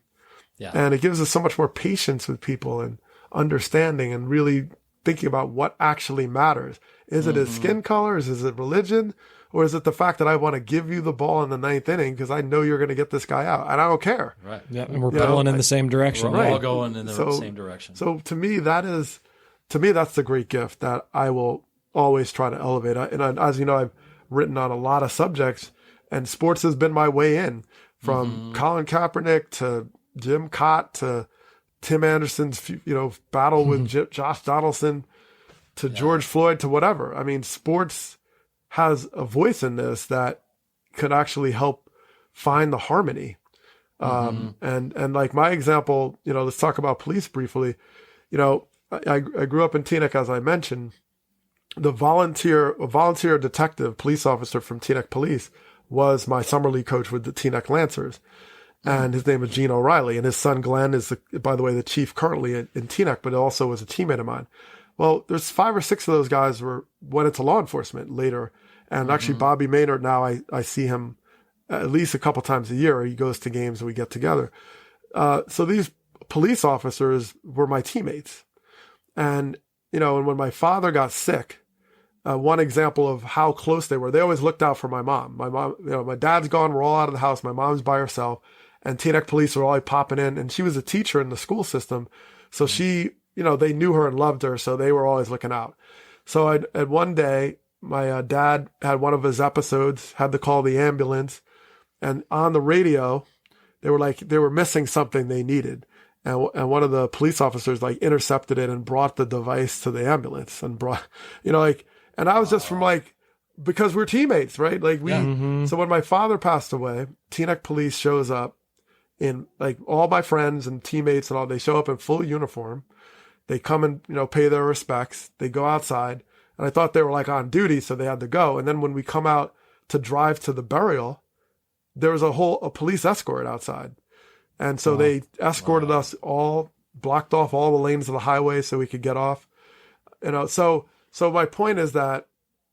Yeah. And it gives us so much more patience with people and understanding and really thinking about what actually matters. Is it his skin colors? Is it religion? Or is it the fact that I want to give you the ball in the ninth inning because I know you're going to get this guy out and I don't care. Right. Yeah. And we're pedaling in the same direction. We're all going in the same direction. So to me, that's the great gift that I will always try to elevate. And as you know, I've written on a lot of subjects, and sports has been my way in, from Colin Kaepernick to Jim Cott to Tim Anderson's, battle with Josh Donaldson to George Floyd to whatever. I mean, sports has a voice in this that could actually help find the harmony. And like my example, let's talk about police briefly. I grew up in Teaneck, as I mentioned. A volunteer detective, police officer from Teaneck Police was my summer league coach with the Teaneck Lancers. And his name is Gene O'Reilly. And his son, Glenn, is, by the way, the chief currently in Teaneck, but also was a teammate of mine. Well, there's 5 or 6 of those guys went into law enforcement later. And actually, Bobby Maynard, now I see him at least a couple times a year. He goes to games and we get together. So these police officers were my teammates. And, and when my father got sick, one example of how close they were, they always looked out for my mom. My mom, my dad's gone, we're all out of the house. My mom's by herself. And Teaneck police were always popping in. And she was a teacher in the school system. So she, they knew her and loved her. So they were always looking out. So at one day, my dad had one of his episodes, had to call the ambulance. And on the radio, they were missing something they needed. And one of the police officers intercepted it and brought the device to the ambulance and brought, and I was just from because we're teammates, right? So when my father passed away, Teaneck police shows up in all my friends and teammates and all, they show up in full uniform. They come and, pay their respects. They go outside, and I thought they were on duty, so they had to go. And then when we come out to drive to the burial, there was a police escort outside. And so they escorted us all, blocked off all the lanes of the highway so we could get off. So my point is that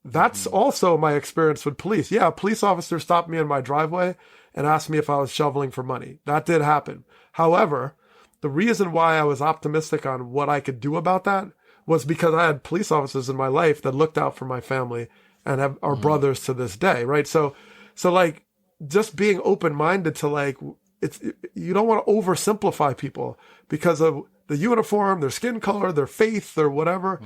that's also my experience with police. Yeah, a police officer stopped me in my driveway and asked me if I was shoveling for money. That did happen. However, the reason why I was optimistic on what I could do about that was because I had police officers in my life that looked out for my family and are brothers to this day, right? So like, just being open-minded to like, you don't want to oversimplify people because of the uniform, their skin color, their faith, or whatever.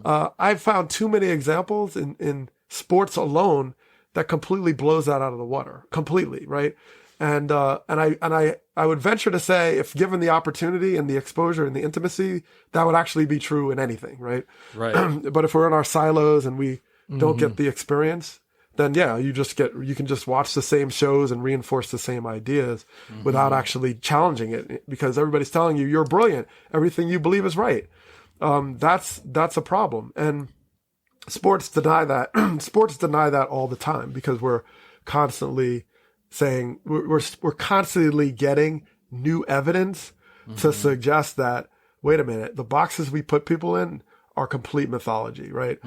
I've found too many examples in sports alone that completely blows that out of the water, completely, right? And I would venture to say, if given the opportunity and the exposure and the intimacy, that would actually be true in anything, right? Right. But if we're in our silos and we don't get the experience, then yeah, you can just watch the same shows and reinforce the same ideas without actually challenging it, because everybody's telling you you're brilliant. Everything you believe is right. That's a problem. And sports deny that. Sports deny that all the time because we're constantly saying we're constantly getting new evidence to suggest that, wait a minute, the boxes we put people in are complete mythology, right?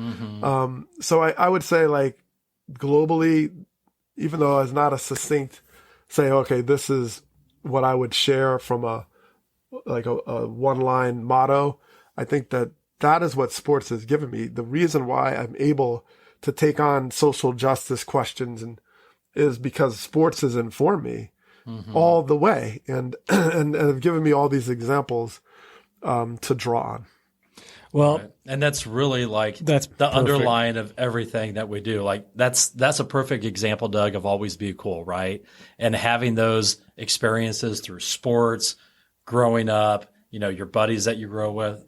So I would say, like, globally, even though it's not a succinct say, okay, this is what I would share from a one-line motto, I think that is what sports has given me. The reason why I'm able to take on social justice questions is because sports has informed me all the way and have given me all these examples to draw on. Well, right. And that's really like that's the perfect. underline of everything that we do. Like that's a perfect example, Doug, of always be cool, right? And having those experiences through sports, growing up, your buddies that you grow with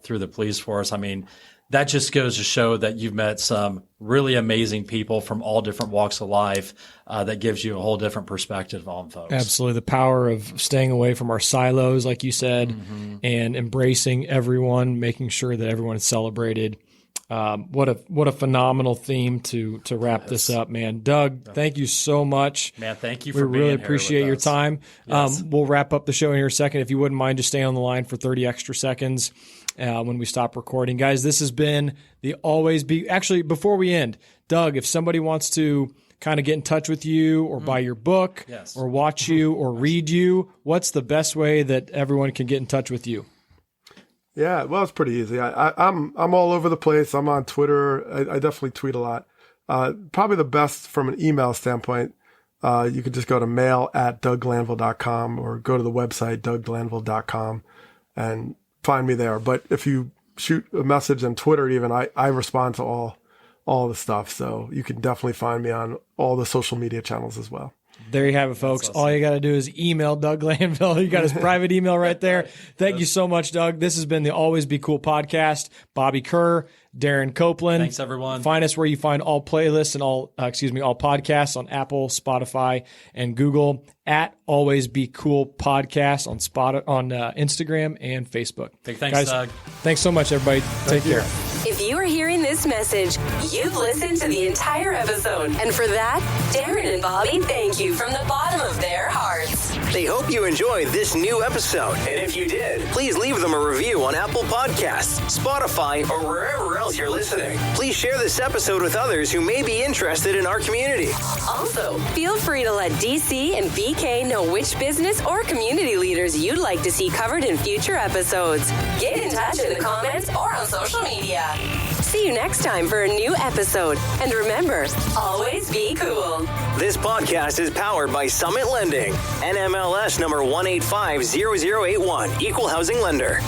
through the police force. I mean, that just goes to show that you've met some really amazing people from all different walks of life that gives you a whole different perspective on folks. Absolutely. The power of staying away from our silos, like you said, and embracing everyone, making sure that everyone is celebrated. What a phenomenal theme to wrap this up, man. Doug, thank you so much. Man, thank you for being We really here appreciate with your us. time. Yes. We'll wrap up the show in here in a second. If you wouldn't mind just staying on the line for 30 extra seconds when we stop recording. Guys, this has been the Always Be... Actually, before we end, Doug, if somebody wants to kind of get in touch with you or buy your book or watch you or read you, what's the best way that everyone can get in touch with you? Yeah, well, it's pretty easy. I'm all over the place. I'm on Twitter. I definitely tweet a lot. Probably the best from an email standpoint, you could just go to mail@DougGlanville.com or go to the website DougGlanville.com and find me there. But if you shoot a message on Twitter, even I respond to all the stuff. So you can definitely find me on all the social media channels as well. There you have it, folks. Awesome. All you got to do is email Doug Glanville. You got his private email right there. Thank you so much, Doug. This has been the Always Be Cool podcast. Bobby Kerr, Darren Copeland. Thanks, everyone. Find us where you find all playlists and all podcasts on Apple, Spotify, and Google at Always Be Cool Podcast on Instagram and Facebook. Big thanks, guys, Doug. Thanks so much, everybody. Take care. If you are hearing this message, you've listened to the entire episode. And for that, Darren and Bobby thank you from the bottom of their hearts. They hope you enjoyed this new episode. And if you did, please leave them a review on Apple Podcasts, Spotify, or wherever else you're listening. Please share this episode with others who may be interested in our community. Also, feel free to let DC and BK know which business or community leaders you'd like to see covered in future episodes. Get in touch in the comments or on social media. See you next time for a new episode. And remember, always be cool. This podcast is powered by Summit Lending, NMLS number 1850081, Equal Housing Lender.